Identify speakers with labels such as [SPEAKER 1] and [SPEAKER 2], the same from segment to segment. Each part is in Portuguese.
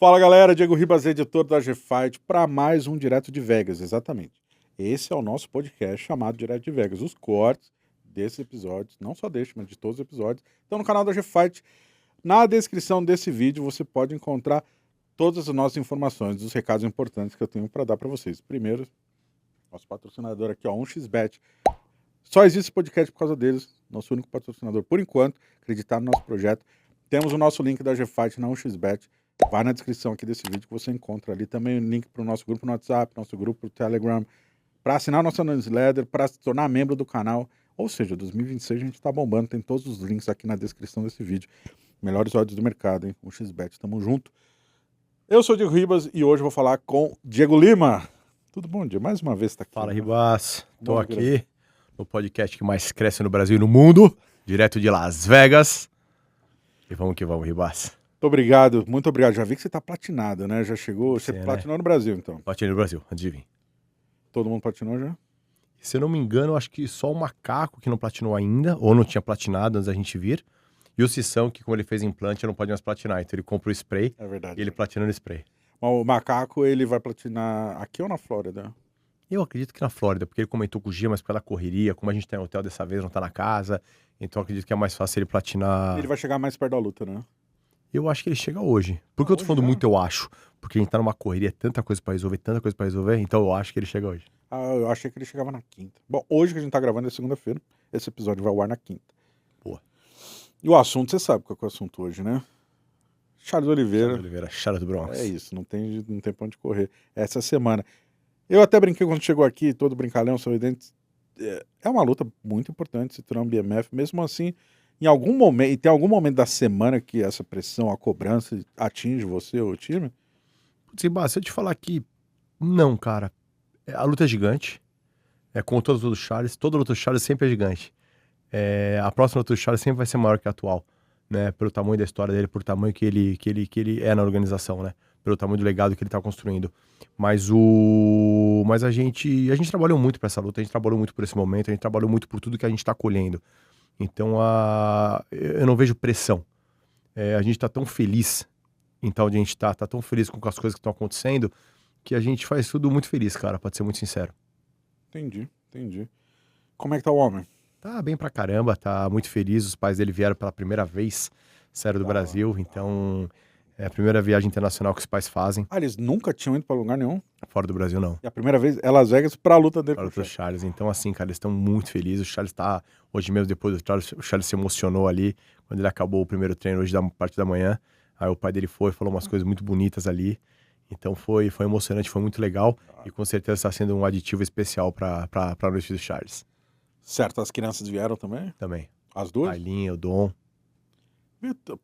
[SPEAKER 1] Fala galera, Diego Ribas, editor da G-Fight, para mais um Direto de Vegas, exatamente. Esse é o nosso podcast chamado Direto de Vegas. Os cortes desses episódios, não só deste, mas de todos os episódios, estão no canal da G-Fight. Na descrição desse vídeo você pode encontrar todas as nossas informações, os recados importantes que eu tenho para dar para vocês. Primeiro, nosso patrocinador aqui, ó, 1xBet. Só existe esse podcast por causa deles, nosso único patrocinador por enquanto, acreditar no nosso projeto. Temos o nosso link da G-Fight na 1xBet. Vai na descrição aqui desse vídeo que você encontra ali também o link para o nosso grupo no WhatsApp, nosso grupo no Telegram, para assinar nossa newsletter, para se tornar membro do canal. Ou seja, 2026 a gente está bombando, tem todos os links aqui na descrição desse vídeo. Melhores odds do mercado, hein? 1xBet, tamo junto. Eu sou o Diego Ribas e hoje vou falar com Diego Lima. Tudo bom, Diego? Mais uma vez tá aqui.
[SPEAKER 2] Fala,
[SPEAKER 1] né?
[SPEAKER 2] Ribas. Tô
[SPEAKER 1] Bom,
[SPEAKER 2] aqui no podcast que mais cresce no Brasil e no mundo, direto de Las Vegas. E vamos que vamos, Ribas.
[SPEAKER 1] Muito obrigado. Já vi que você tá platinado, né? Já chegou, você
[SPEAKER 2] né?
[SPEAKER 1] platinou no Brasil, então.
[SPEAKER 2] Platinei no Brasil, antes de vir.
[SPEAKER 1] Todo mundo platinou já?
[SPEAKER 2] Se eu não me engano, acho que só o Macaco que não platinou ainda, ou não tinha platinado antes da gente vir. E o Cissão, que como ele fez implante, não pode mais platinar. Então ele compra o spray
[SPEAKER 1] É verdade.
[SPEAKER 2] e ele platina no spray.
[SPEAKER 1] Mas o Macaco, ele vai platinar aqui ou na Flórida?
[SPEAKER 2] Eu acredito que na Flórida, porque ele comentou com o Gia, mas pela correria, como a gente tá em hotel dessa vez, não tá na casa. Então eu acredito que é mais fácil ele platinar.
[SPEAKER 1] Ele vai chegar mais perto da luta, né?
[SPEAKER 2] Eu acho que ele chega hoje. Por que eu tô
[SPEAKER 1] Hoje
[SPEAKER 2] falando
[SPEAKER 1] já?
[SPEAKER 2] muito eu acho? Porque a gente tá numa correria, tanta coisa pra resolver, então eu acho que ele chega hoje.
[SPEAKER 1] Ah, eu achei que ele chegava na quinta. Bom, hoje que a gente tá gravando é segunda-feira. Esse episódio vai ao ar na quinta.
[SPEAKER 2] Boa.
[SPEAKER 1] E o assunto, você sabe qual é o assunto hoje, né? Charles Oliveira.
[SPEAKER 2] Chara do Bronx.
[SPEAKER 1] É isso, não tem pra onde correr. Essa semana. Eu até brinquei quando chegou aqui, todo brincalhão, sorridente. É uma luta muito importante esse Trump BMF. Mesmo assim, em algum momento, e tem algum momento da semana que essa pressão, a cobrança atinge você ou o time?
[SPEAKER 2] Putz, Ribas, se eu te falar que não, cara. A luta é gigante. É como todas as lutas do Charles. Toda luta do Charles sempre é gigante. A próxima luta do Charles sempre vai ser maior que a atual. Né? Pelo tamanho da história dele, pelo tamanho que ele é na organização, né? Pelo tamanho do legado que ele tá construindo. Mas a gente trabalhou muito pra essa luta, a gente trabalhou muito por esse momento, a gente trabalhou muito por tudo que a gente tá colhendo. Então, eu não vejo pressão. A gente tá tão feliz, então onde a gente tá tão feliz com as coisas que estão acontecendo, que a gente faz tudo muito feliz, cara, pra ser muito sincero.
[SPEAKER 1] Entendi. Como é que tá o homem?
[SPEAKER 2] Tá bem pra caramba, tá muito feliz, os pais dele vieram pela primeira vez, saíram do Brasil, então é a primeira viagem internacional que os pais fazem.
[SPEAKER 1] Ah, eles nunca tinham ido pra lugar nenhum?
[SPEAKER 2] Fora do Brasil, não.
[SPEAKER 1] E a primeira vez é Las Vegas pra luta dele.
[SPEAKER 2] Para o Charles. Então, assim, cara, eles estão muito felizes. O Charles tá, hoje mesmo, depois do Charles, o Charles se emocionou ali, quando ele acabou o primeiro treino, hoje da parte da manhã. Aí o pai dele falou umas coisas muito bonitas ali. Então foi emocionante, foi muito legal. E com certeza está sendo um aditivo especial para a noite do Charles.
[SPEAKER 1] Certo, as crianças vieram também?
[SPEAKER 2] Também.
[SPEAKER 1] As duas?
[SPEAKER 2] Ailinha, o Dom.
[SPEAKER 1] Vitor.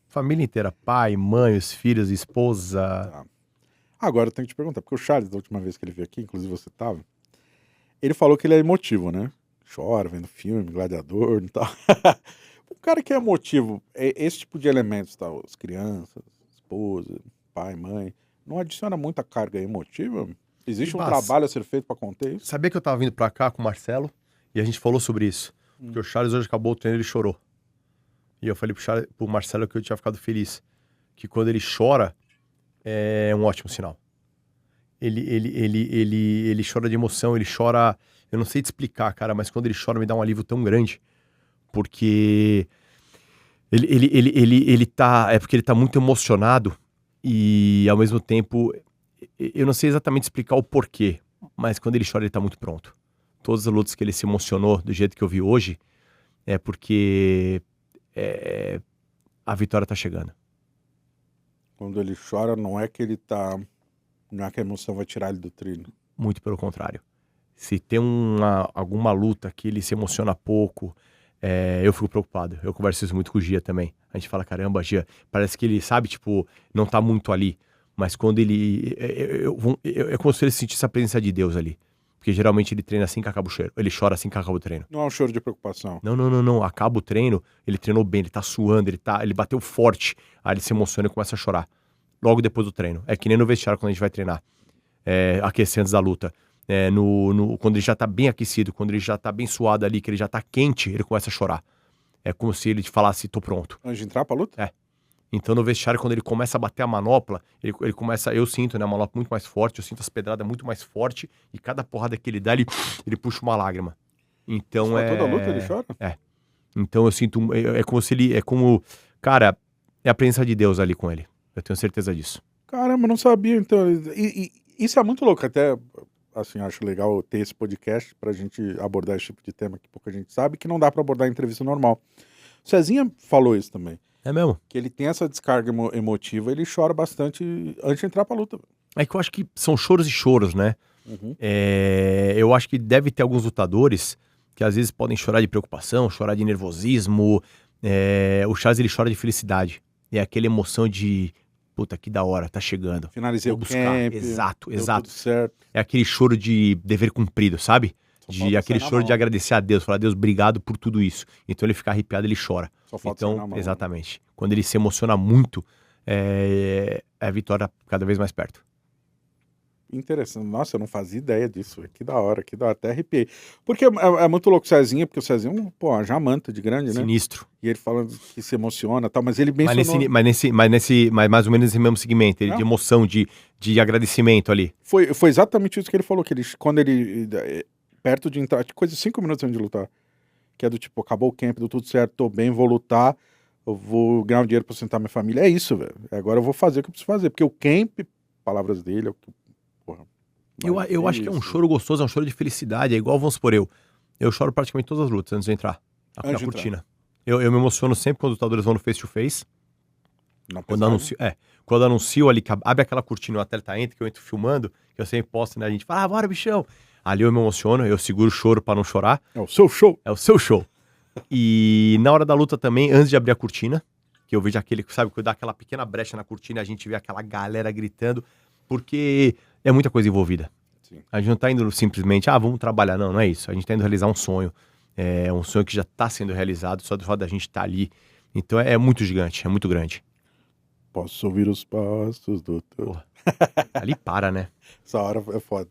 [SPEAKER 2] Família inteira, pai, mãe, os filhos, esposa.
[SPEAKER 1] Tá. Agora eu tenho que te perguntar, porque o Charles, da última vez que ele veio aqui, inclusive você tava, ele falou que ele é emotivo, né? Chora, vendo filme, gladiador e tal. O cara que é emotivo, esse tipo de elementos, tá? As crianças, esposa, pai, mãe, não adiciona muita carga emotiva? Existe um
[SPEAKER 2] Ribas,
[SPEAKER 1] trabalho a ser feito para conter isso?
[SPEAKER 2] Sabia que eu tava vindo pra cá com o Marcelo e a gente falou sobre isso. Porque o Charles hoje acabou o treino e ele chorou. E eu falei pro Marcelo que eu tinha ficado feliz. Que quando ele chora, é um ótimo sinal. Ele chora de emoção, ele chora... Eu não sei te explicar, cara, mas quando ele chora me dá um alívio tão grande. Porque ele tá... É porque ele tá muito emocionado e, ao mesmo tempo, eu não sei exatamente explicar o porquê, mas quando ele chora ele tá muito pronto. Todas as lutas que ele se emocionou do jeito que eu vi hoje é porque a vitória tá chegando.
[SPEAKER 1] Quando ele chora, não é que ele tá... Não é que a emoção vai tirar ele do trilho.
[SPEAKER 2] Muito pelo contrário. Se tem alguma luta que ele se emociona pouco, eu fico preocupado. Eu converso isso muito com o Gia também. A gente fala, caramba, Gia, parece que ele, sabe, tipo, não tá muito ali. Mas quando ele... É como se ele sentisse a presença de Deus ali. Porque geralmente ele treina assim que acaba o cheiro. Ele chora assim que acaba o treino.
[SPEAKER 1] Não é um choro de preocupação.
[SPEAKER 2] Não. Acaba o treino, ele treinou bem, ele tá suando, ele bateu forte. Aí ele se emociona e começa a chorar. Logo depois do treino. É que nem no vestiário quando a gente vai treinar. Aquecer antes da luta. Quando ele já tá bem aquecido, quando ele já tá bem suado ali, que ele já tá quente, ele começa a chorar. É como se ele te falasse, tô pronto.
[SPEAKER 1] Antes de entrar pra luta?
[SPEAKER 2] É. Então no vestiário, quando ele começa a bater a manopla, ele começa, eu sinto, né, a manopla muito mais forte, eu sinto as pedradas muito mais forte, e cada porrada que ele dá, ele puxa uma lágrima. Então
[SPEAKER 1] Mas toda luta ele chora?
[SPEAKER 2] Então eu sinto, é como se ele, cara, é a presença de Deus ali com ele. Eu tenho certeza disso.
[SPEAKER 1] Caramba, não sabia, então. E isso é muito louco, até, assim, acho legal ter esse podcast pra gente abordar esse tipo de tema que pouca gente sabe, que não dá pra abordar em entrevista normal. O Cezinha falou isso também,
[SPEAKER 2] É mesmo?
[SPEAKER 1] que ele tem essa descarga emotiva, ele chora bastante antes de entrar pra luta.
[SPEAKER 2] É que eu acho que são choros e choros, né?
[SPEAKER 1] Uhum.
[SPEAKER 2] Eu acho que deve ter alguns lutadores que às vezes podem chorar de preocupação, chorar de nervosismo. O Charles, ele chora de felicidade. É aquela emoção de, puta, que da hora, tá chegando.
[SPEAKER 1] Finalizei
[SPEAKER 2] Vou
[SPEAKER 1] o
[SPEAKER 2] buscar.
[SPEAKER 1] camp,
[SPEAKER 2] Exato,
[SPEAKER 1] deu
[SPEAKER 2] exato.
[SPEAKER 1] tudo certo.
[SPEAKER 2] É aquele choro de dever cumprido, sabe?
[SPEAKER 1] Só falta
[SPEAKER 2] Aquele
[SPEAKER 1] sair na
[SPEAKER 2] choro de
[SPEAKER 1] mão.
[SPEAKER 2] agradecer a Deus, falar, Deus, obrigado por tudo isso. Então ele fica arrepiado, ele chora.
[SPEAKER 1] Só falta sair na
[SPEAKER 2] Então,
[SPEAKER 1] mão.
[SPEAKER 2] exatamente. Quando ele se emociona muito, é a vitória cada vez mais perto.
[SPEAKER 1] Interessante. Nossa, eu não fazia ideia disso. Que da hora, até arrepiei. Porque é muito louco o Cezinha, porque o Cezinha, pô, uma jamanta de grande, né?
[SPEAKER 2] Sinistro.
[SPEAKER 1] E ele falando que se emociona e tal, mas ele mencionou...
[SPEAKER 2] Mas mais ou menos nesse mesmo segmento, de emoção, de agradecimento ali.
[SPEAKER 1] Foi exatamente isso que ele falou, que ele, quando ele, perto de entrar, coisa de 5 minutos antes de lutar, que é do tipo, acabou o camp, deu tudo certo, tô bem, vou lutar, eu vou ganhar um dinheiro pra sustentar minha família, é isso, velho, agora eu vou fazer o que eu preciso fazer, porque o camp, palavras dele, é o que, porra...
[SPEAKER 2] Eu acho que é um choro gostoso, é um choro de felicidade, é igual, vamos supor, eu choro praticamente todas as lutas antes de entrar, na cortina. Eu me emociono sempre quando os lutadores vão no face-to-face. Quando anuncio ali, que abre aquela cortina e o atleta entra, que eu entro filmando, que eu sempre posto, né? A gente fala, bora, bichão. Ali eu me emociono, eu seguro o choro pra não chorar.
[SPEAKER 1] É o seu show.
[SPEAKER 2] É o seu show. E na hora da luta também, antes de abrir a cortina, que eu vejo aquele, sabe, que dá aquela pequena brecha na cortina, a gente vê aquela galera gritando, porque é muita coisa envolvida.
[SPEAKER 1] Sim.
[SPEAKER 2] A gente não tá indo simplesmente, vamos trabalhar, não é isso. A gente tá indo realizar um sonho. É um sonho que já tá sendo realizado, só do fato da gente estar ali. Então é muito gigante, é muito grande.
[SPEAKER 1] Posso ouvir os passos do teu...
[SPEAKER 2] Ali para, né?
[SPEAKER 1] Essa hora é foda.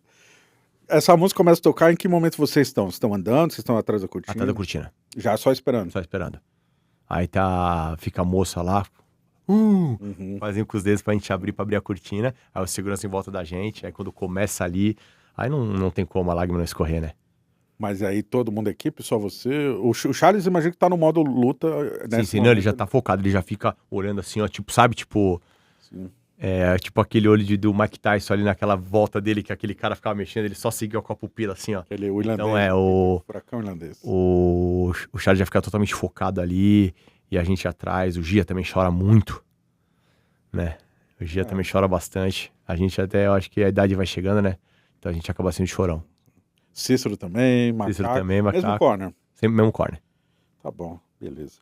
[SPEAKER 1] Essa música começa a tocar, em que momento vocês estão? Vocês estão andando? Vocês estão atrás da cortina?
[SPEAKER 2] Atrás da cortina.
[SPEAKER 1] Já só esperando?
[SPEAKER 2] Só esperando. Aí fica a moça lá, fazendo com os dedos pra gente abrir a cortina. Aí o segurança em volta da gente. Aí quando começa ali, aí não tem como a lágrima não escorrer, né?
[SPEAKER 1] Mas aí todo mundo da equipe, só você... O Charles, imagina que tá no modo luta...
[SPEAKER 2] Sim, não, ele já tá focado, ele já fica olhando assim, ó, tipo, sabe, tipo...
[SPEAKER 1] Sim.
[SPEAKER 2] Tipo aquele olho do Mike Tyson ali naquela volta dele, que aquele cara ficava mexendo, ele só seguiu com a pupila assim, ó.
[SPEAKER 1] Aquele irlandês.
[SPEAKER 2] Então
[SPEAKER 1] o furacão irlandês.
[SPEAKER 2] O Charles já fica totalmente focado ali, e a gente atrás, o Gia também chora muito, né? O Gia também chora bastante. A gente até, eu acho que a idade vai chegando, né? Então a gente acaba sendo chorão.
[SPEAKER 1] Cícero também, Macaco. Mesmo corner.
[SPEAKER 2] Sempre mesmo corner.
[SPEAKER 1] Tá bom, beleza.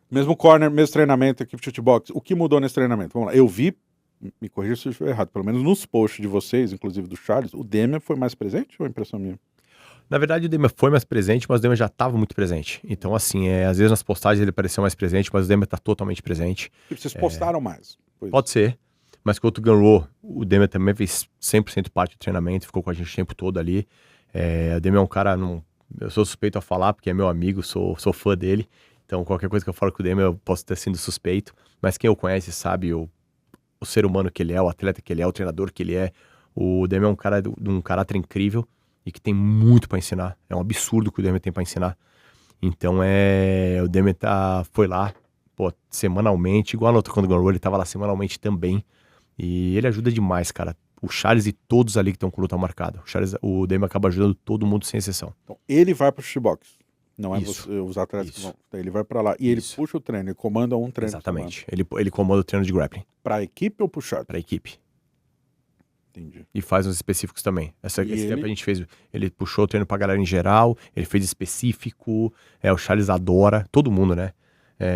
[SPEAKER 1] Mesmo corner, mesmo treinamento, equipe de shootbox. O que mudou nesse treinamento? Vamos lá. Eu vi, me corrija se eu estiver errado, pelo menos nos posts de vocês, inclusive do Charles, o Demian foi mais presente ou é impressão minha?
[SPEAKER 2] Na verdade, o Demian foi mais presente, mas o Demian já estava muito presente. Então, assim, às vezes nas postagens ele pareceu mais presente, mas o Demian tá totalmente presente.
[SPEAKER 1] E vocês postaram mais?
[SPEAKER 2] Pode ser. Mas com o Gunro, o Demian também fez 100% parte do treinamento, ficou com a gente o tempo todo ali. O Demian é um cara, eu sou suspeito a falar, porque é meu amigo, sou fã dele. Então, qualquer coisa que eu falo com o Demian, eu posso ter sido suspeito. Mas quem o conhece sabe o ser humano que ele é, o atleta que ele é, o treinador que ele é. O Demian é um cara de um caráter incrível e que tem muito para ensinar. É um absurdo o que o Demian tem para ensinar. Então, o Demian foi lá, semanalmente, igual a outra quando ganhou, ele tava lá semanalmente também. E ele ajuda demais, cara. O Charles e todos ali que estão com luta marcada. O Demian acaba ajudando todo mundo sem exceção.
[SPEAKER 1] Então, ele vai pro shootbox. Não é
[SPEAKER 2] Isso.
[SPEAKER 1] os atletas
[SPEAKER 2] Isso.
[SPEAKER 1] que vão. Então, ele vai pra lá. E ele puxa o treino, ele comanda um treino.
[SPEAKER 2] Exatamente. Ele comanda o treino de grappling.
[SPEAKER 1] Pra equipe ou pro Charles?
[SPEAKER 2] Pra equipe.
[SPEAKER 1] Entendi.
[SPEAKER 2] E faz uns específicos também. Esse tempo a gente fez. Ele puxou o treino pra galera em geral, ele fez específico. O Charles adora, todo mundo, né?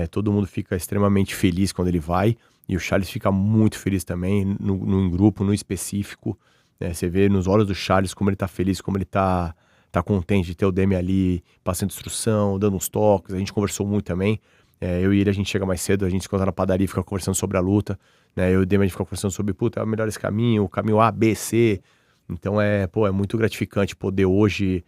[SPEAKER 2] Todo mundo fica extremamente feliz quando ele vai. E o Charles fica muito feliz também, no grupo, no específico. Você vê nos olhos do Charles como ele tá feliz, como ele tá contente de ter o Demian ali, passando instrução, dando uns toques. A gente conversou muito também. Eu e ele, a gente chega mais cedo, a gente se encontra na padaria e fica conversando sobre a luta. Eu e o Demian, a gente fica conversando sobre, é melhor esse caminho, o caminho A, B, C. Então é muito gratificante poder hoje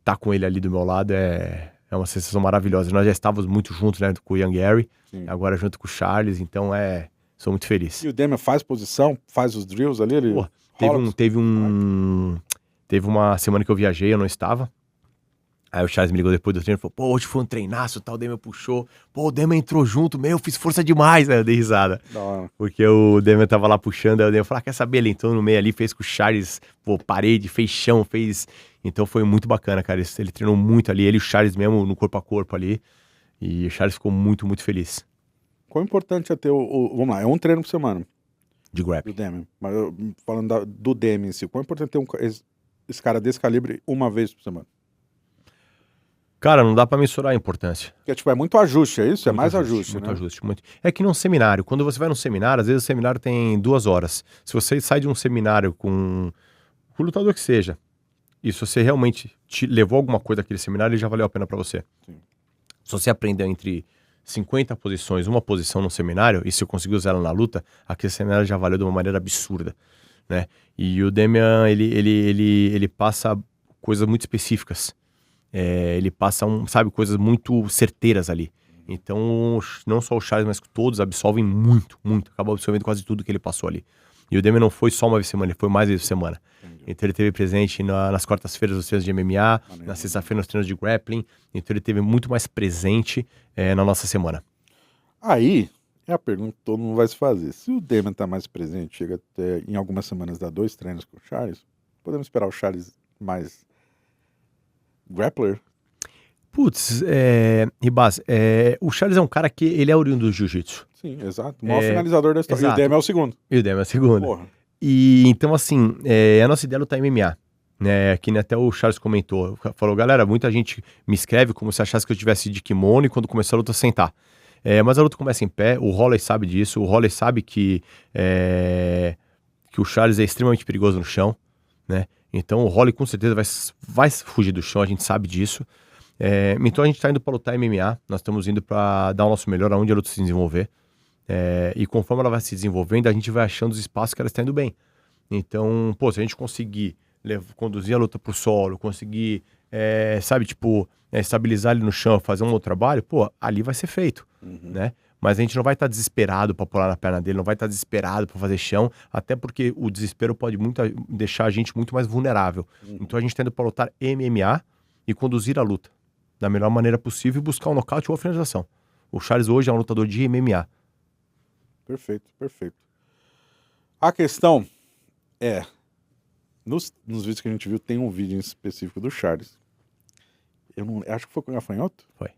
[SPEAKER 2] tá com ele ali do meu lado. É É uma sensação maravilhosa. Nós já estávamos muito juntos, né, com o Young Gary,
[SPEAKER 1] Sim.
[SPEAKER 2] agora junto com o Charles, então sou muito feliz.
[SPEAKER 1] E o Damian faz posição, faz os drills ali, ele
[SPEAKER 2] Pô,
[SPEAKER 1] rola
[SPEAKER 2] teve uma semana que eu viajei, eu não estava. Aí o Charles me ligou depois do treino e falou, pô, hoje foi um treinaço, tal, o Damian puxou. Pô, o Damian entrou junto, eu fiz força demais. Aí eu dei risada.
[SPEAKER 1] da hora.
[SPEAKER 2] Porque o Damian tava lá puxando, aí o Damian falou, quer saber? Ele entrou no meio ali, fez com o Charles, pô, parede, fez chão, fez... Então foi muito bacana, cara. Ele treinou muito ali, ele e o Charles mesmo no corpo a corpo ali. E o Charles ficou muito, muito feliz.
[SPEAKER 1] Quão importante é ter vamos lá, é um treino por semana
[SPEAKER 2] De
[SPEAKER 1] do
[SPEAKER 2] grappling.
[SPEAKER 1] Damian. Mas falando do Damian em si, quão importante é ter esse cara desse calibre uma vez por semana?
[SPEAKER 2] Cara, não dá pra mensurar a importância.
[SPEAKER 1] Porque, tipo, é muito ajuste, é isso? É
[SPEAKER 2] Muito
[SPEAKER 1] mais ajuste,
[SPEAKER 2] muito
[SPEAKER 1] né?
[SPEAKER 2] ajuste. Muito. É que num seminário, quando você vai num seminário, às vezes o seminário tem 2 horas. Se você sai de um seminário com o lutador que seja, e se você realmente te levou alguma coisa daquele seminário, ele já valeu a pena pra você.
[SPEAKER 1] Sim.
[SPEAKER 2] Se você aprendeu entre 50 posições, uma posição no seminário, e se eu conseguir usar ela na luta, aquele seminário já valeu de uma maneira absurda, né? E o Damian, ele passa coisas muito específicas. Ele passa, coisas muito certeiras ali. Então, não só o Charles, mas todos absorvem muito, muito. Acabam absorvendo quase tudo que ele passou ali. E o Damian não foi só uma vez por semana, ele foi mais vezes por semana.
[SPEAKER 1] Entendi.
[SPEAKER 2] Então ele esteve presente nas quartas-feiras nos treinos de MMA,
[SPEAKER 1] Maneiro.
[SPEAKER 2] na sexta-feira nos treinos de grappling. Então ele esteve muito mais presente na nossa semana.
[SPEAKER 1] Aí, é a pergunta que todo mundo vai se fazer. Se o Damian tá mais presente, chega até em algumas semanas dar 2 treinos com o Charles, podemos esperar o Charles mais grappler?
[SPEAKER 2] Putz, Ribas, o Charles é um cara que ele é oriundo do jiu-jitsu.
[SPEAKER 1] Sim, exato. O maior finalizador da história.
[SPEAKER 2] exato.
[SPEAKER 1] E o Damian é o segundo.
[SPEAKER 2] E o Damian é o segundo.
[SPEAKER 1] Porra.
[SPEAKER 2] E então, assim, a nossa ideia é lutar MMA. Né, que nem até o Charles comentou. Falou, galera, muita gente me escreve como se achasse que eu tivesse de kimono e quando começar a luta sentar. Mas a luta começa em pé, o Holley sabe disso, o Holley sabe que o Charles é extremamente perigoso no chão, né? Então o Holley com certeza vai fugir do chão, a gente sabe disso. Então a gente tá indo para lutar MMA, nós estamos indo para dar o nosso melhor aonde a luta se desenvolver. E conforme ela vai se desenvolvendo, a gente vai achando os espaços que ela está indo bem. Então, pô, se a gente conseguir conduzir a luta pro solo, conseguir, estabilizar ele no chão, fazer um outro trabalho, pô, ali vai ser feito, né? Mas a gente não vai estar desesperado para pular na perna dele, não vai estar desesperado para fazer chão, até porque o desespero pode deixar a gente muito mais vulnerável. Então a gente tá indo para lutar MMA e conduzir a luta da melhor maneira possível e buscar um nocaute ou a finalização. O Charles hoje é um lutador de MMA.
[SPEAKER 1] Perfeito, perfeito. A questão é, nos vídeos que a gente viu, tem um vídeo em específico do Charles. Eu não acho que foi com o gafanhoto?
[SPEAKER 2] Foi.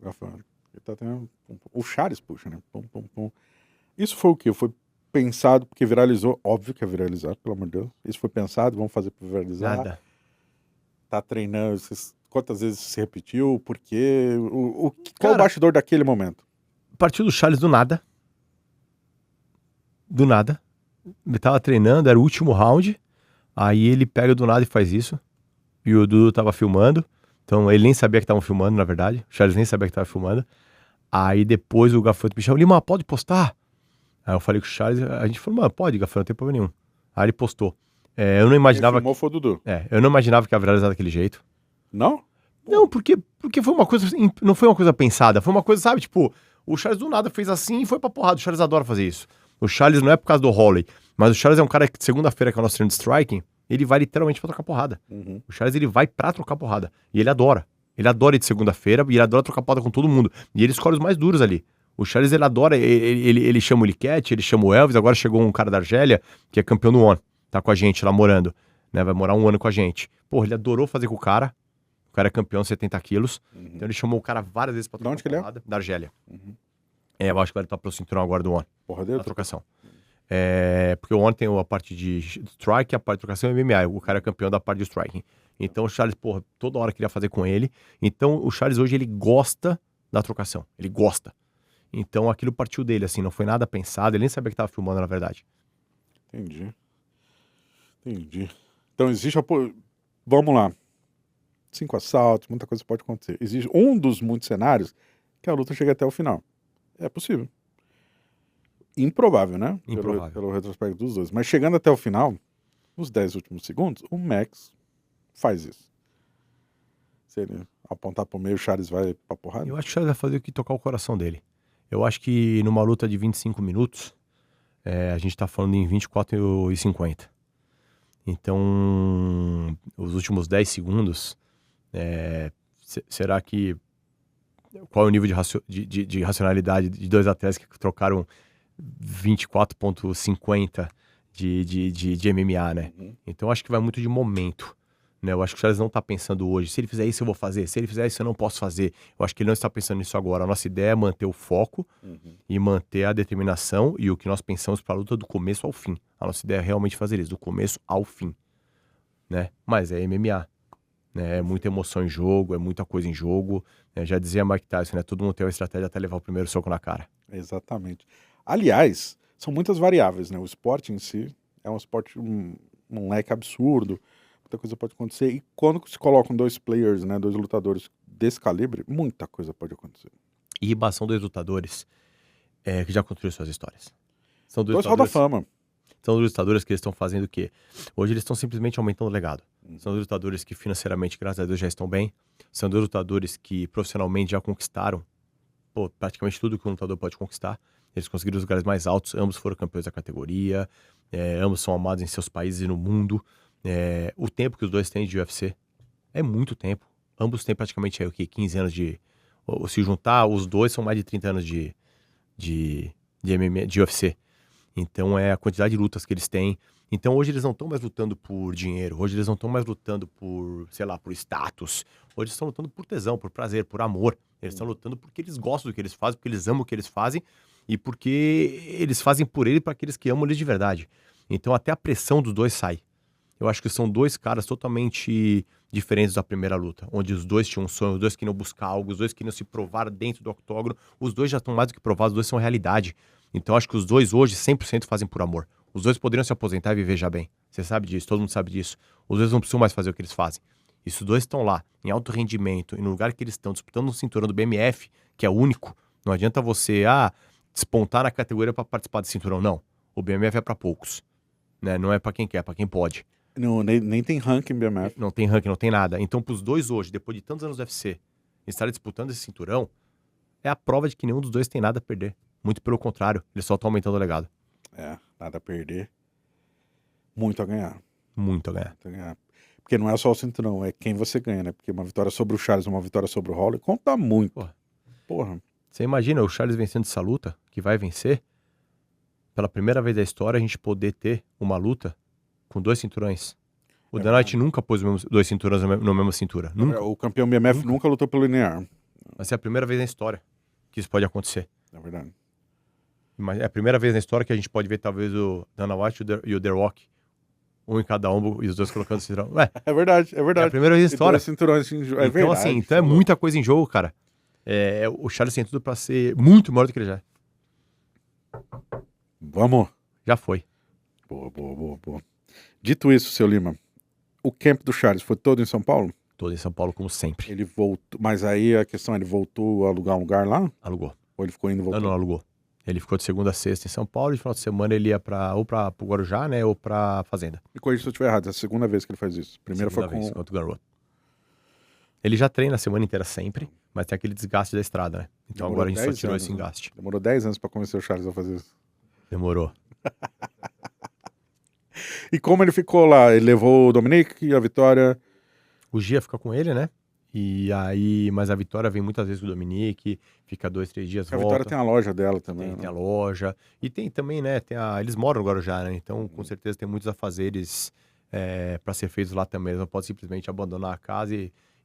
[SPEAKER 1] O gafanhoto. Ele tá tendo, o Charles puxa, né? Pum, pum, pum. Isso foi o quê? Foi pensado, porque viralizou. Óbvio que é viralizar, pelo amor de Deus. Isso foi pensado, vamos fazer para viralizar.
[SPEAKER 2] Nada.
[SPEAKER 1] Tá treinando, quantas vezes se repetiu, por quê? Qual o bastidor daquele momento?
[SPEAKER 2] Partiu do Charles do nada. Do nada. Ele tava treinando, era o último round. Aí ele pega do nada e faz isso. E o Dudu tava filmando. Então ele nem sabia que estavam filmando, na verdade. O Charles nem sabia que tava filmando. Aí depois o Gafanhoto me chamou, Lima, pode postar? Aí eu falei com o Charles, a gente falou, mano, pode, Gafanhoto, não tem problema nenhum. Aí ele postou. Eu não imaginava.
[SPEAKER 1] Quem filmou foi o Dudu.
[SPEAKER 2] Eu não imaginava que ia viralizar daquele jeito.
[SPEAKER 1] Não?
[SPEAKER 2] Não, porque foi uma coisa. Não foi uma coisa pensada. Foi uma coisa, sabe, tipo, o Charles do nada fez assim e foi pra porrada. O Charles adora fazer isso. O Charles não é por causa do Holley, mas o Charles é um cara que segunda-feira, que é o nosso treino de striking, ele vai literalmente pra trocar porrada. O Charles, ele vai pra trocar porrada. E ele adora. Ele adora ir de segunda-feira e ele adora trocar porrada com todo mundo. E ele escolhe os mais duros ali. O Charles, ele adora, ele chama o Liquette, ele chama o Elvis, agora chegou um cara da Argélia, que é campeão do ONE, tá com a gente lá morando, né, vai morar 1 ano com a gente. Porra, ele adorou fazer com o cara é campeão, 70 quilos, então ele chamou o cara várias vezes pra trocar porrada. Da Argélia. Eu acho que ele tá pro cinturão agora do ONE,
[SPEAKER 1] Porra dele?
[SPEAKER 2] na trocação. Porque o ONE tem a parte de strike, a parte de trocação e MMA, o cara é campeão da parte de striking. Então o Charles, porra, toda hora queria fazer com ele. Então o Charles hoje, ele gosta da trocação, ele gosta. Então aquilo partiu dele, assim, não foi nada pensado, ele nem sabia que tava filmando, na verdade.
[SPEAKER 1] Entendi. Então existe vamos lá. 5 assaltos, muita coisa pode acontecer. Existe um dos muitos cenários que a luta chega até o final. É possível. Improvável, né?
[SPEAKER 2] Improvável.
[SPEAKER 1] Pelo retrospecto dos dois. Mas chegando até o final, nos 10 últimos segundos, o Max faz isso. apontar pro meio, o Charles vai pra porrada?
[SPEAKER 2] Eu acho que o Charles vai fazer o que tocar o coração dele. Eu acho que numa luta de 25 minutos, a gente tá falando em 24 e 50. Então, os últimos 10 segundos, será que... Qual é o nível de racionalidade de dois atletas que trocaram 24,50 de MMA, né? Então, acho que vai muito de momento. Né? Eu acho que o Charles não tá pensando hoje, se ele fizer isso eu vou fazer, se ele fizer isso eu não posso fazer. Eu acho que ele não está pensando nisso agora. A nossa ideia é manter o foco e manter a determinação e o que nós pensamos para a luta do começo ao fim. A nossa ideia é realmente fazer isso, do começo ao fim. Né? Mas é MMA. Né? É muita emoção em jogo, é muita coisa em jogo. Já dizia Mike Tyson, né? Todo mundo tem uma estratégia até levar o primeiro soco na cara.
[SPEAKER 1] Exatamente. Aliás, são muitas variáveis, né? O esporte em si é um esporte, um leque absurdo. Muita coisa pode acontecer. E quando se colocam dois players, né? Dois lutadores desse calibre, muita coisa pode acontecer.
[SPEAKER 2] E Ribas são dois lutadores que já construíram suas histórias. São
[SPEAKER 1] Dois Hall da Fama.
[SPEAKER 2] São dois lutadores que eles estão fazendo o quê? Hoje eles estão simplesmente aumentando o legado. São dois lutadores que financeiramente, graças a Deus, já estão bem. São dois lutadores que profissionalmente já conquistaram praticamente tudo que um lutador pode conquistar. Eles conseguiram os lugares mais altos, ambos foram campeões da categoria, ambos são amados em seus países e no mundo. O tempo que os dois têm de UFC é muito tempo. Ambos têm praticamente 15 anos de... Se juntar, os dois são mais de 30 anos de MMA, de UFC. Então é a quantidade de lutas que eles têm. Então hoje eles não estão mais lutando por dinheiro. Hoje eles não estão mais lutando por, sei lá, por status. Hoje eles estão lutando por tesão, por prazer, por amor. Eles estão lutando porque eles gostam do que eles fazem, porque eles amam o que eles fazem e porque eles fazem por ele para aqueles que amam eles de verdade. Então até a pressão dos dois sai. Eu acho que são dois caras totalmente diferentes da primeira luta, onde os dois tinham um sonho, os dois queriam buscar algo, os dois queriam se provar dentro do octógono. Os dois já estão mais do que provados, os dois são realidade. Então acho que os dois hoje 100% fazem por amor. Os dois poderiam se aposentar e viver já bem. Você sabe disso, todo mundo sabe disso. Os dois não precisam mais fazer o que eles fazem. E se os dois estão lá, em alto rendimento, e no lugar que eles estão, disputando um cinturão do BMF, que é único, não adianta você despontar na categoria para participar desse cinturão, não. O BMF é para poucos. Né? Não é para quem quer, é para quem pode.
[SPEAKER 1] Não, nem tem ranking BMF.
[SPEAKER 2] Não tem ranking, não tem nada. Então, pros dois hoje, depois de tantos anos do UFC, estarem disputando esse cinturão, é a prova de que nenhum dos dois tem nada a perder. Muito pelo contrário, eles só estão aumentando o legado.
[SPEAKER 1] Nada a perder. Muito a ganhar.
[SPEAKER 2] Muito a ganhar.
[SPEAKER 1] Muito a ganhar. Porque não é só o cinturão, é quem você ganha, né? Porque uma vitória sobre o Charles, uma vitória sobre o Holloway, conta muito. Porra.
[SPEAKER 2] Você imagina o Charles vencendo essa luta, que vai vencer, pela primeira vez da história, a gente poder ter uma luta com dois cinturões. O Dana White nunca pôs dois cinturões na mesma cintura. Nunca.
[SPEAKER 1] O campeão BMF nunca lutou pelo linear.
[SPEAKER 2] Vai ser a primeira vez na história que isso pode acontecer.
[SPEAKER 1] É verdade.
[SPEAKER 2] Mas é a primeira vez na história que a gente pode ver talvez o Dana White e o The Rock, um em cada ombro e os dois colocando o cinturão.
[SPEAKER 1] É verdade, é verdade.
[SPEAKER 2] É a primeira vez na história.
[SPEAKER 1] Cinturões em jogo. É
[SPEAKER 2] então,
[SPEAKER 1] verdade.
[SPEAKER 2] assim, então é muita coisa em jogo, cara. O Charles tem tudo pra ser muito maior do que ele já é.
[SPEAKER 1] Vamos.
[SPEAKER 2] Já foi.
[SPEAKER 1] Boa. Dito isso, seu Lima, o camp do Charles foi todo em São Paulo?
[SPEAKER 2] Todo em São Paulo, como sempre.
[SPEAKER 1] Ele voltou, mas aí a questão é, ele voltou a alugar um lugar lá?
[SPEAKER 2] Alugou.
[SPEAKER 1] Ou ele ficou indo e voltou?
[SPEAKER 2] Não, alugou. Ele ficou de segunda a sexta em São Paulo e no final de semana ele ia ou pra Guarujá, né, ou pra Fazenda.
[SPEAKER 1] Me corrija se eu estiver errado, é a segunda vez que ele faz isso. Primeira
[SPEAKER 2] segunda
[SPEAKER 1] foi
[SPEAKER 2] vez,
[SPEAKER 1] com...
[SPEAKER 2] contra o Garoto. Ele já treina a semana inteira sempre, mas tem aquele desgaste da estrada, né? Então
[SPEAKER 1] Demorou
[SPEAKER 2] agora a gente só
[SPEAKER 1] 10
[SPEAKER 2] tirou
[SPEAKER 1] anos,
[SPEAKER 2] esse engaste.
[SPEAKER 1] Demorou 10 anos pra convencer o Charles a fazer isso.
[SPEAKER 2] Demorou.
[SPEAKER 1] E como ele ficou lá? Ele levou o Dominique e a Vitória?
[SPEAKER 2] O Gia fica com ele, né? E aí, mas a Vitória vem muitas vezes com o Dominique, fica 2, 3 dias, volta.
[SPEAKER 1] A Vitória tem a loja dela também.
[SPEAKER 2] Tem a loja. E tem também, né? Eles moram no Guarujá, né? Então, com certeza, tem muitos afazeres para ser feitos lá também. Eles não podem simplesmente abandonar a casa.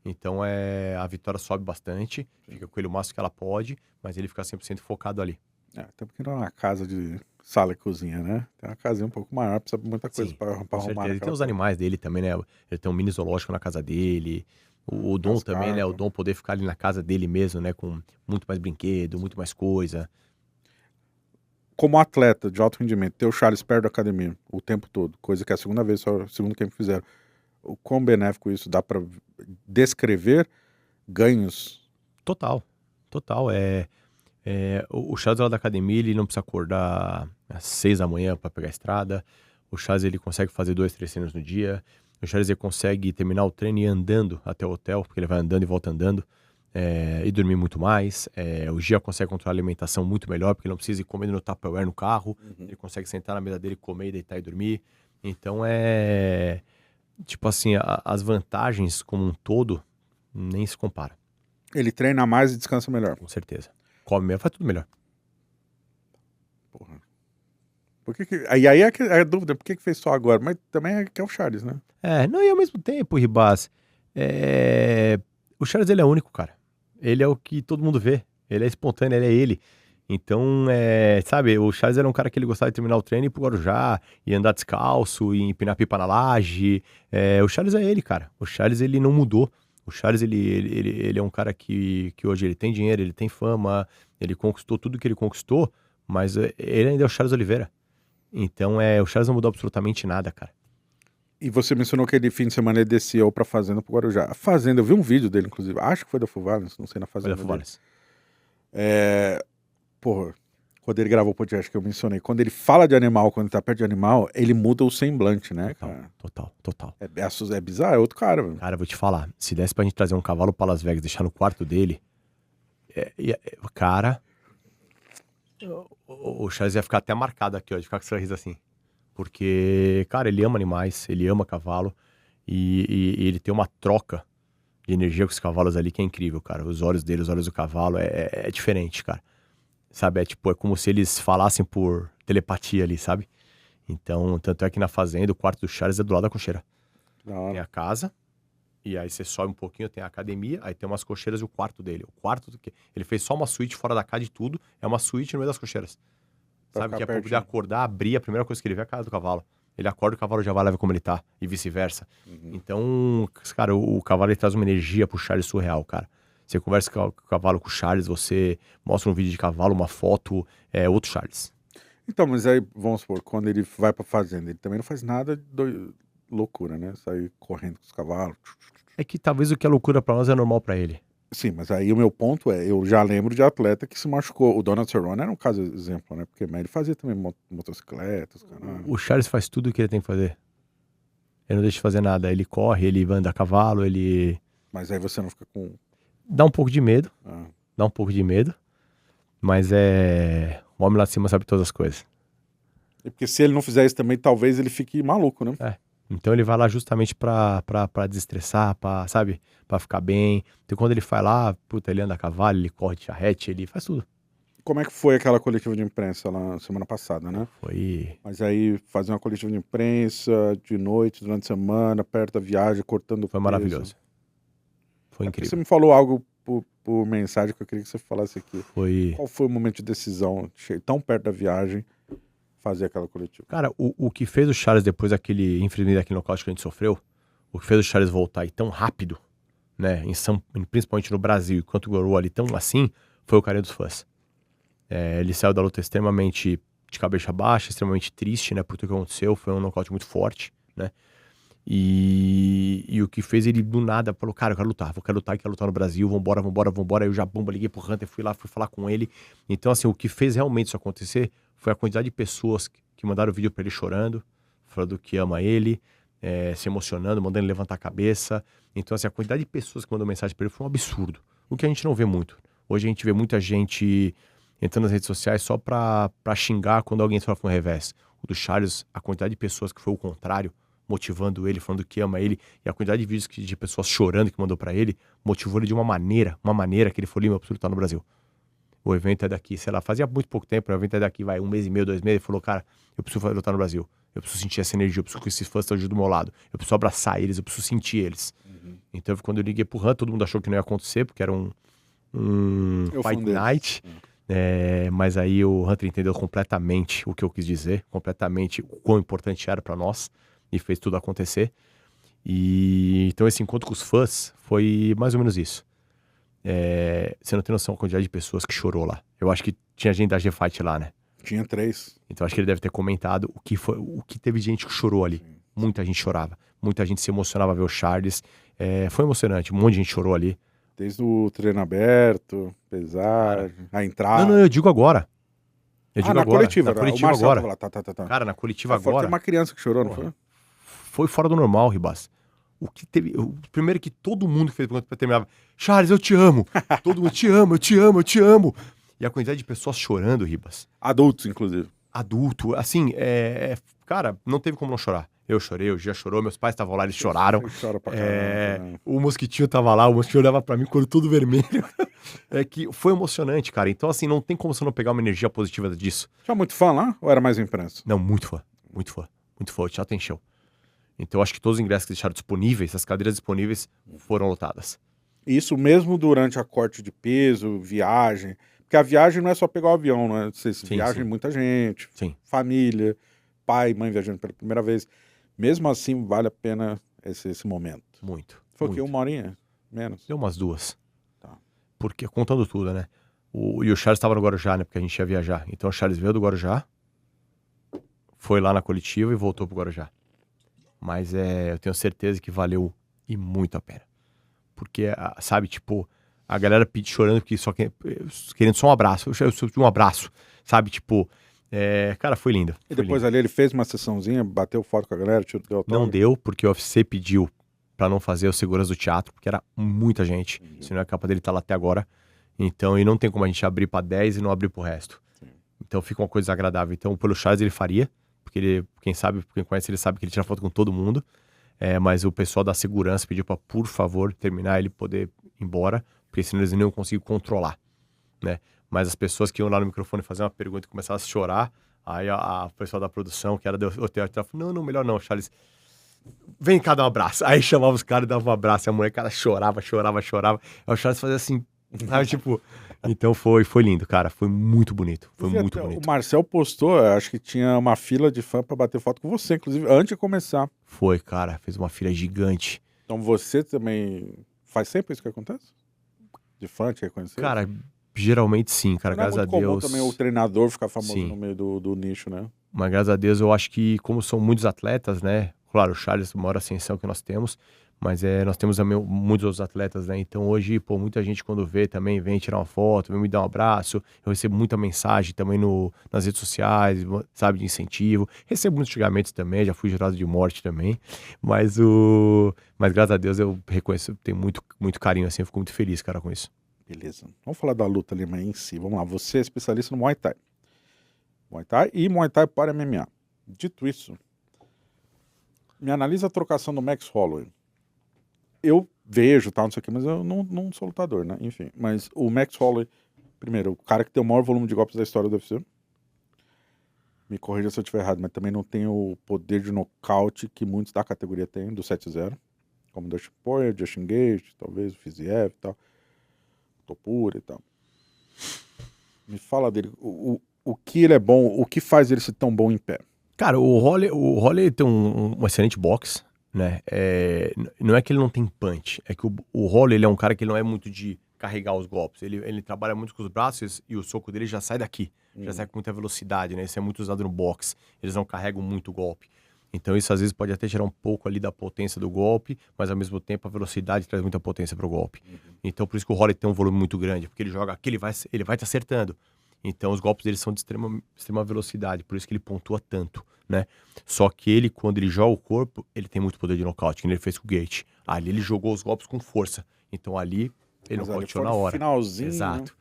[SPEAKER 2] Então, a Vitória sobe bastante, fica com ele o máximo que ela pode, mas ele fica 100% focado ali.
[SPEAKER 1] Até porque não é uma casa de sala e cozinha, né? Tem uma casinha um pouco maior, precisa de muita coisa para arrumar.
[SPEAKER 2] Ele tem os animais dele também, né? Ele tem um mini zoológico na casa dele. O Dom também, né? O Dom poder ficar ali na casa dele mesmo, né? Com muito mais brinquedo, muito mais coisa.
[SPEAKER 1] Como atleta de alto rendimento, ter o Charles perto da academia o tempo todo, coisa que é a segunda vez, só segundo que fizeram. O quão benéfico isso dá para descrever ganhos?
[SPEAKER 2] Total. O Charles lá da academia, ele não precisa acordar às 6 da manhã para pegar a estrada. O Charles, ele consegue fazer 2, 3 treinos no dia. O Charles ele consegue terminar o treino e ir andando até o hotel, porque ele vai andando e volta andando. E dormir muito mais. O Gia consegue controlar a alimentação muito melhor, porque ele não precisa ir comendo no Tupperware no carro. Ele consegue sentar na mesa dele, comer e deitar e dormir. Então tipo assim, as vantagens como um todo nem se compara.
[SPEAKER 1] Ele treina mais e descansa melhor.
[SPEAKER 2] Com certeza. Come melhor, faz tudo melhor.
[SPEAKER 1] Porra. Aí é a dúvida, por que fez só agora? Mas também é que é o Charles, né?
[SPEAKER 2] Não, e ao mesmo tempo, Ribas, o Charles ele é único, cara. Ele é o que todo mundo vê. Ele é espontâneo, ele é ele. Então, sabe, o Charles era um cara que ele gostava de terminar o treino e ir pro Guarujá, e andar descalço, e empinar pipa na laje. O Charles é ele, cara. O Charles, ele não mudou. O Charles, ele é um cara que hoje ele tem dinheiro, ele tem fama, ele conquistou tudo que ele conquistou, mas ele ainda é o Charles Oliveira. Então, o Charles não mudou absolutamente nada, cara.
[SPEAKER 1] E você mencionou que ele, fim de semana, ele descia ou pra Fazenda pro Guarujá. A Fazenda, eu vi um vídeo dele, inclusive, acho que foi da Fuvales, não sei, na Fazenda
[SPEAKER 2] Olha, Fuvales.
[SPEAKER 1] Porra, quando ele gravou o podcast que eu mencionei, quando ele fala de animal, quando ele tá perto de animal, ele muda o semblante, né, cara?
[SPEAKER 2] Total.
[SPEAKER 1] É bizarro, é outro cara, velho.
[SPEAKER 2] Cara, eu vou te falar, se desse pra gente trazer um cavalo pra Las Vegas e deixar no quarto dele, cara, o Charles ia ficar até marcado aqui, ó, de ficar com esse sorriso assim. Porque, cara, ele ama animais, ele ama cavalo e ele tem uma troca de energia com os cavalos ali que é incrível, cara. Os olhos dele, os olhos do cavalo é diferente, cara. Sabe, é como se eles falassem por telepatia ali, sabe? Então, tanto é que na fazenda, o quarto do Charles é do lado da cocheira. Tem a casa, e aí você sobe um pouquinho, tem a academia, aí tem umas cocheiras e o quarto dele. O quarto, ele fez só uma suíte fora da casa de tudo, é uma suíte no meio das cocheiras. Sabe, que é pra poder acordar, abrir, a primeira coisa que ele vê é a casa do cavalo. Ele acorda, o cavalo já vai lá ver como ele tá, e vice-versa. Então, cara, o cavalo ele traz uma energia pro Charles surreal, cara. Você conversa com o cavalo, com o Charles, você mostra um vídeo de cavalo, uma foto, é outro Charles.
[SPEAKER 1] Então, mas aí, vamos supor, quando ele vai pra Fazenda, ele também não faz nada de loucura, né? Sair correndo com os cavalos.
[SPEAKER 2] É que talvez o que é loucura pra nós é normal pra ele.
[SPEAKER 1] Sim, mas aí o meu ponto eu já lembro de atleta que se machucou. O Donald Cerrone era um caso exemplo, né? Porque ele fazia também motocicletas, caralho.
[SPEAKER 2] O Charles faz tudo o que ele tem que fazer. Ele não deixa de fazer nada. Ele corre, ele anda a cavalo, ele...
[SPEAKER 1] Mas aí você não fica com...
[SPEAKER 2] Dá um pouco de medo. Dá um pouco de medo. Mas o homem lá de cima sabe todas as coisas.
[SPEAKER 1] E porque se ele não fizer isso também, talvez ele fique maluco, né?
[SPEAKER 2] Então ele vai lá justamente pra desestressar, sabe? Pra ficar bem. Então quando ele vai lá, puta, ele anda a cavalo, ele corre de charrete, ele faz tudo.
[SPEAKER 1] Como é que foi aquela coletiva de imprensa lá semana passada, né?
[SPEAKER 2] Foi...
[SPEAKER 1] Mas aí fazer uma coletiva de imprensa de noite, durante a semana, perto da viagem, cortando o
[SPEAKER 2] Foi maravilhoso. Foi incrível.
[SPEAKER 1] Você me falou algo por mensagem que eu queria que você falasse aqui.
[SPEAKER 2] Foi...
[SPEAKER 1] Qual foi o momento de decisão, tão perto da viagem, fazer aquela coletiva?
[SPEAKER 2] Cara, o que fez o Charles depois daquele, infelizmente, daquele nocaute que a gente sofreu, o que fez o Charles voltar tão rápido, né, principalmente no Brasil, enquanto gorou ali tão assim, foi o carinho dos fãs. Ele saiu da luta extremamente de cabeça baixa, extremamente triste, né, por tudo que aconteceu, foi um nocaute muito forte, né, e o que fez ele do nada, falou, cara, eu quero lutar no Brasil, vambora, aí eu já liguei pro Hunter, fui falar com ele. Então assim, o que fez realmente isso acontecer foi a quantidade de pessoas que mandaram vídeo pra ele chorando, falando que ama ele, se emocionando, mandando ele levantar a cabeça. Então assim, a quantidade de pessoas que mandou mensagem pra ele foi um absurdo, o que a gente não vê muito. Hoje a gente vê muita gente entrando nas redes sociais só pra xingar quando alguém sofre um revés. O do Charles, a quantidade de pessoas que foi o contrário, motivando ele, falando que ama ele, e a quantidade de vídeos de pessoas chorando que mandou pra ele, motivou ele de uma maneira que ele falou, eu preciso lutar no Brasil. O evento é daqui, sei lá, fazia muito pouco tempo, o evento é daqui, vai, 1 mês e meio, 2 meses, ele falou, cara, eu preciso lutar no Brasil, eu preciso sentir essa energia, eu preciso que esses fãs estejam do meu lado, eu preciso abraçar eles, eu preciso sentir eles. Então, quando eu liguei pro Hunter, todo mundo achou que não ia acontecer, porque era um Fight Night, mas aí o Hunter entendeu completamente o que eu quis dizer, completamente o quão importante era pra nós, e fez tudo acontecer. E então esse encontro com os fãs foi mais ou menos isso. Você não tem noção da quantidade de pessoas que chorou lá. Eu acho que tinha gente da G-Fight lá, né?
[SPEAKER 1] Tinha 3.
[SPEAKER 2] Então acho que ele deve ter comentado o que teve gente que chorou ali. Sim. Muita gente chorava. Muita gente se emocionava a ver o Charles. Foi emocionante. Um monte de gente chorou ali.
[SPEAKER 1] Desde o treino aberto, pesagem, a entrada.
[SPEAKER 2] Não, eu digo agora. Eu digo
[SPEAKER 1] na
[SPEAKER 2] agora.
[SPEAKER 1] coletiva.
[SPEAKER 2] Na coletiva agora.
[SPEAKER 1] Lá, tá.
[SPEAKER 2] Cara, na coletiva agora.
[SPEAKER 1] Foi uma criança que chorou, não foi?
[SPEAKER 2] foi fora do normal, Ribas. O primeiro que todo mundo que fez pergunta terminava, Charles, eu te amo. Todo mundo, te amo, eu te amo, eu te amo. E a quantidade de pessoas chorando, Ribas.
[SPEAKER 1] Adultos, inclusive.
[SPEAKER 2] Adulto, assim, cara, não teve como não chorar. Eu chorei, o Gia chorou, meus pais estavam lá, eles choraram.
[SPEAKER 1] Chora pra caramba, né?
[SPEAKER 2] O Mosquitinho tava lá, o Mosquitinho olhava pra mim com o olho todo vermelho. Que foi emocionante, cara. Então, assim, não tem como você não pegar uma energia positiva disso.
[SPEAKER 1] Tinha muito fã lá ou era mais imprensa?
[SPEAKER 2] Não, muito fã, muito fã. Muito fã, o teatro encheu. Então, acho que todos os ingressos que deixaram disponíveis, as cadeiras disponíveis, foram lotadas.
[SPEAKER 1] Isso mesmo durante a corte de peso, viagem. Porque a viagem não é só pegar o avião, né? Você viaja muita gente,
[SPEAKER 2] Sim.
[SPEAKER 1] Família, pai, mãe viajando pela primeira vez. Mesmo assim, vale a pena esse momento.
[SPEAKER 2] Muito.
[SPEAKER 1] Foi
[SPEAKER 2] muito.
[SPEAKER 1] o quê? 1 horinha? Menos?
[SPEAKER 2] Deu umas 2.
[SPEAKER 1] Tá.
[SPEAKER 2] Porque, contando tudo, né? E o Charles estava no Guarujá, né? Porque a gente ia viajar. Então o Charles veio do Guarujá, foi lá na coletiva e voltou pro Guarujá. Mas eu tenho certeza que valeu e muito a pena. Porque, sabe, tipo, a galera chorando porque só querendo só um abraço. Eu sou de um abraço, sabe? Tipo, cara, foi lindo.
[SPEAKER 1] E depois ali ele fez uma sessãozinha, bateu foto com a galera, tirou o autógrafo?
[SPEAKER 2] Não deu, porque o UFC pediu pra não fazer os seguras do teatro, porque era muita gente. Senão a capa dele tá lá até agora. Então, e não tem como a gente abrir pra 10 e não abrir pro resto. Sim. Então fica uma coisa desagradável. Então, pelo Charles ele faria. Porque ele, quem conhece, ele sabe que ele tira foto com todo mundo. Mas o pessoal da segurança pediu pra, por favor, terminar ele poder ir embora, porque senão eles não iam conseguir controlar, né? Mas as pessoas que iam lá no microfone fazer uma pergunta e começavam a chorar, aí a pessoal da produção, que era do hotel, falou, não, melhor não, Charles, vem cá dar um abraço. Aí chamava os caras e dava um abraço, e a molecada chorava. Aí o Charles fazia assim, sabe, tipo... Então foi lindo, cara. Foi muito bonito. Foi muito bonito.
[SPEAKER 1] O Marcel postou, acho que tinha uma fila de fã pra bater foto com você, inclusive, antes de começar.
[SPEAKER 2] Foi, cara. Fez uma fila gigante.
[SPEAKER 1] Então você também faz sempre isso que acontece? De fã te reconhecer?
[SPEAKER 2] Cara, geralmente sim, cara.
[SPEAKER 1] Não
[SPEAKER 2] graças
[SPEAKER 1] é muito
[SPEAKER 2] a Deus.
[SPEAKER 1] comum também o treinador ficar famoso
[SPEAKER 2] Sim.
[SPEAKER 1] no meio do nicho, né?
[SPEAKER 2] Mas graças a Deus eu acho que, como são muitos atletas, né? Claro, o Charles, a maior ascensão que nós temos. Mas nós temos também muitos outros atletas, né? Então hoje, pô, muita gente quando vê também vem tirar uma foto, vem me dar um abraço. Eu recebo muita mensagem também nas redes sociais, sabe, de incentivo. Recebo muitos xingamentos também, já fui jurado de morte também. Mas graças a Deus eu reconheço, tenho muito, muito carinho, assim, eu fico muito feliz, cara, com isso.
[SPEAKER 1] Beleza. Vamos falar da luta ali em si. Vamos lá, você é especialista no Muay Thai. Muay Thai e Muay Thai para MMA. Dito isso, me analisa a trocação do Max Holloway. Eu vejo, tal, não sei o que, mas eu não sou lutador, né? Enfim, mas o Max Holloway, primeiro, o cara que tem o maior volume de golpes da história do UFC. Me corrija se eu estiver errado, mas também não tem o poder de nocaute que muitos da categoria têm, do 7-0. Como o Dustin Poirier, Justin Gaethje, talvez o Fiziev e tal. Topura e tal. Me fala dele, o que ele é bom, o que faz ele ser tão bom em pé?
[SPEAKER 2] Cara, o Holloway tem um excelente boxe, né? Não é que ele não tem punch, é que o Holloway ele é um cara que ele não é muito de carregar os golpes. Ele trabalha muito com os braços e o soco dele já sai daqui, já sai com muita velocidade, né? Isso é muito usado no boxe. Eles não carregam muito o golpe. Então isso às vezes pode até tirar um pouco ali da potência do golpe, mas ao mesmo tempo a velocidade traz muita potência pro golpe. Então por isso que o Holloway tem um volume muito grande, porque ele joga aqui, ele vai te acertando. Então os golpes dele são de extrema velocidade, por isso que ele pontua tanto, né? Só que ele, quando ele joga o corpo, ele tem muito poder de nocaute, que ele fez com o Gaethje. Ali ele jogou os golpes com força, então ali ele nocauteou na hora.
[SPEAKER 1] Finalzinho,
[SPEAKER 2] exato.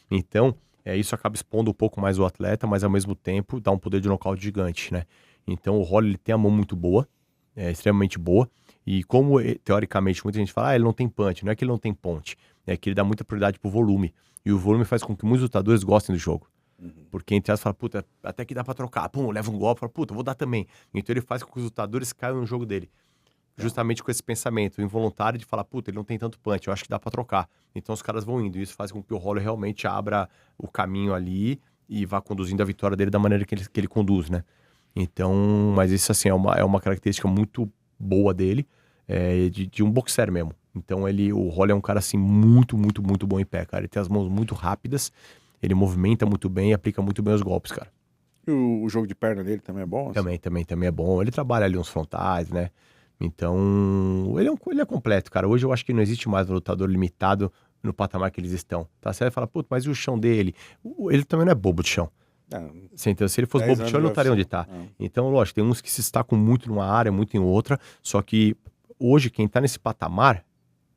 [SPEAKER 2] Né? Então, isso acaba expondo um pouco mais o atleta, mas ao mesmo tempo dá um poder de nocaute gigante, né? Então o Holloway ele tem a mão muito boa, extremamente boa, e como teoricamente muita gente fala, ele não tem punch, não é que ele não tem ponte, é que ele dá muita prioridade pro volume. E o volume faz com que muitos lutadores gostem do jogo. Porque entre elas fala, puta, até que dá pra trocar. Pum, leva um golpe, fala, puta, vou dar também. Então ele faz com que os lutadores caiam no jogo dele. Justamente com esse pensamento involuntário de falar, puta, ele não tem tanto punch, eu acho que dá pra trocar. Então os caras vão indo. E isso faz com que o Holloway realmente abra o caminho ali e vá conduzindo a vitória dele da maneira que ele conduz, né? Então, mas isso assim, é uma característica muito boa dele, de um boxer mesmo. Então o Holloway é um cara assim muito, muito, muito bom em pé, cara. Ele tem as mãos muito rápidas, ele movimenta muito bem e aplica muito bem os golpes, cara.
[SPEAKER 1] E o jogo de perna dele também é bom?
[SPEAKER 2] Assim? Também é bom. Ele trabalha ali uns frontais, né? Então, ele é completo, cara. Hoje eu acho que não existe mais um lutador limitado no patamar que eles estão. Tá? Você vai falar, puto, mas e o chão dele? Ele também não é bobo de chão. Você entendeu? Se ele fosse
[SPEAKER 1] 10
[SPEAKER 2] Bob
[SPEAKER 1] anos
[SPEAKER 2] Chão, ele não
[SPEAKER 1] de
[SPEAKER 2] estaria
[SPEAKER 1] UFC.
[SPEAKER 2] onde está. Então, lógico, tem uns que se destacam muito numa área, muito em outra, só que hoje quem tá nesse patamar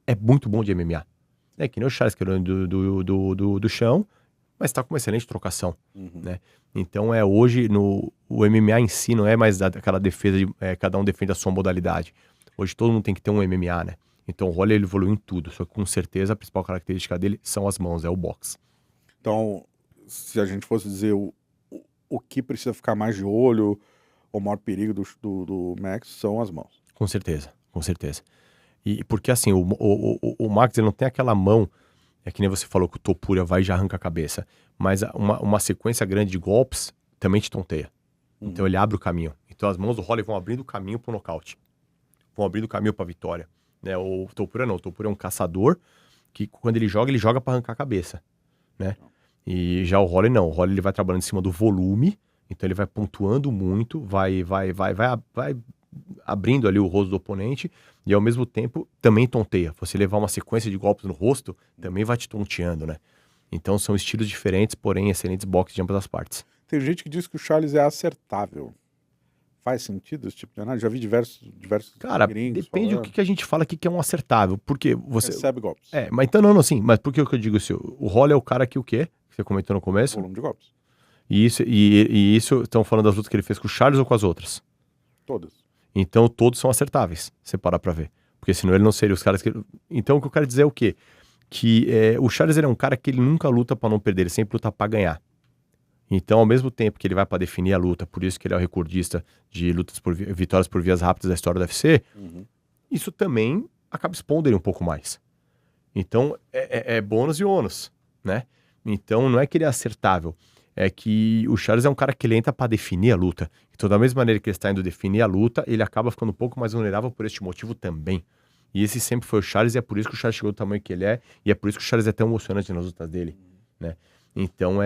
[SPEAKER 2] é muito bom de MMA. É que nem o Charles, que era do chão, mas tá com uma excelente trocação, né? Então, hoje, o MMA em si não é mais aquela defesa de cada um defende a sua modalidade. Hoje todo mundo tem que ter um MMA, né? Então o Rolly ele evoluiu em tudo, só que com certeza a principal característica dele são as mãos, é o boxe.
[SPEAKER 1] Então, se a gente fosse dizer o que precisa ficar mais de olho, o maior perigo do Max são as mãos.
[SPEAKER 2] Com certeza, com certeza. E porque assim, o Max ele não tem aquela mão, é que nem você falou que o Topuria vai e já arranca a cabeça, mas uma sequência grande de golpes também te tonteia. Então ele abre o caminho. Então as mãos do Rolly vão abrindo o caminho pro nocaute. Vão abrindo o caminho pra vitória. Né? O Topuria não, o Topuria é um caçador que quando ele joga pra arrancar a cabeça, né? E já o Rolly não, o Rolly ele vai trabalhando em cima do volume, então ele vai pontuando muito, vai abrindo ali o rosto do oponente e ao mesmo tempo também tonteia. Você levar uma sequência de golpes no rosto também vai te tonteando, né? Então são estilos diferentes, porém excelentes boxes de ambas as partes.
[SPEAKER 1] Tem gente que diz que o Charles é acertável. Faz sentido esse tipo de análise? Já vi diversos
[SPEAKER 2] Cara,
[SPEAKER 1] gringos
[SPEAKER 2] depende do que a gente fala aqui que é um acertável, porque você...
[SPEAKER 1] recebe golpes.
[SPEAKER 2] Mas então não, assim, mas por que eu digo assim? O Rolly é o cara que o quê? Que você comentou no começo?
[SPEAKER 1] Volume de golpes.
[SPEAKER 2] E isso, estão falando das lutas que ele fez com o Charles ou com as outras?
[SPEAKER 1] Todas.
[SPEAKER 2] Então todos são acertáveis, você parar pra ver. Porque senão ele não seria os caras que... Então o que eu quero dizer é o quê? Que o Charles ele é um cara que ele nunca luta pra não perder, ele sempre luta pra ganhar. Então, ao mesmo tempo que ele vai pra definir a luta, por isso que ele é o recordista de vitórias por vias rápidas da história do UFC, isso também acaba expondo ele um pouco mais. Então, é bônus e ônus, né? Então, não é que ele é acertável, é que o Charles é um cara que ele entra pra definir a luta. Então, da mesma maneira que ele está indo definir a luta, ele acaba ficando um pouco mais vulnerável por este motivo também. E esse sempre foi o Charles, e é por isso que o Charles chegou do tamanho que ele é, e é por isso que o Charles é tão emocionante nas lutas dele, né? Então,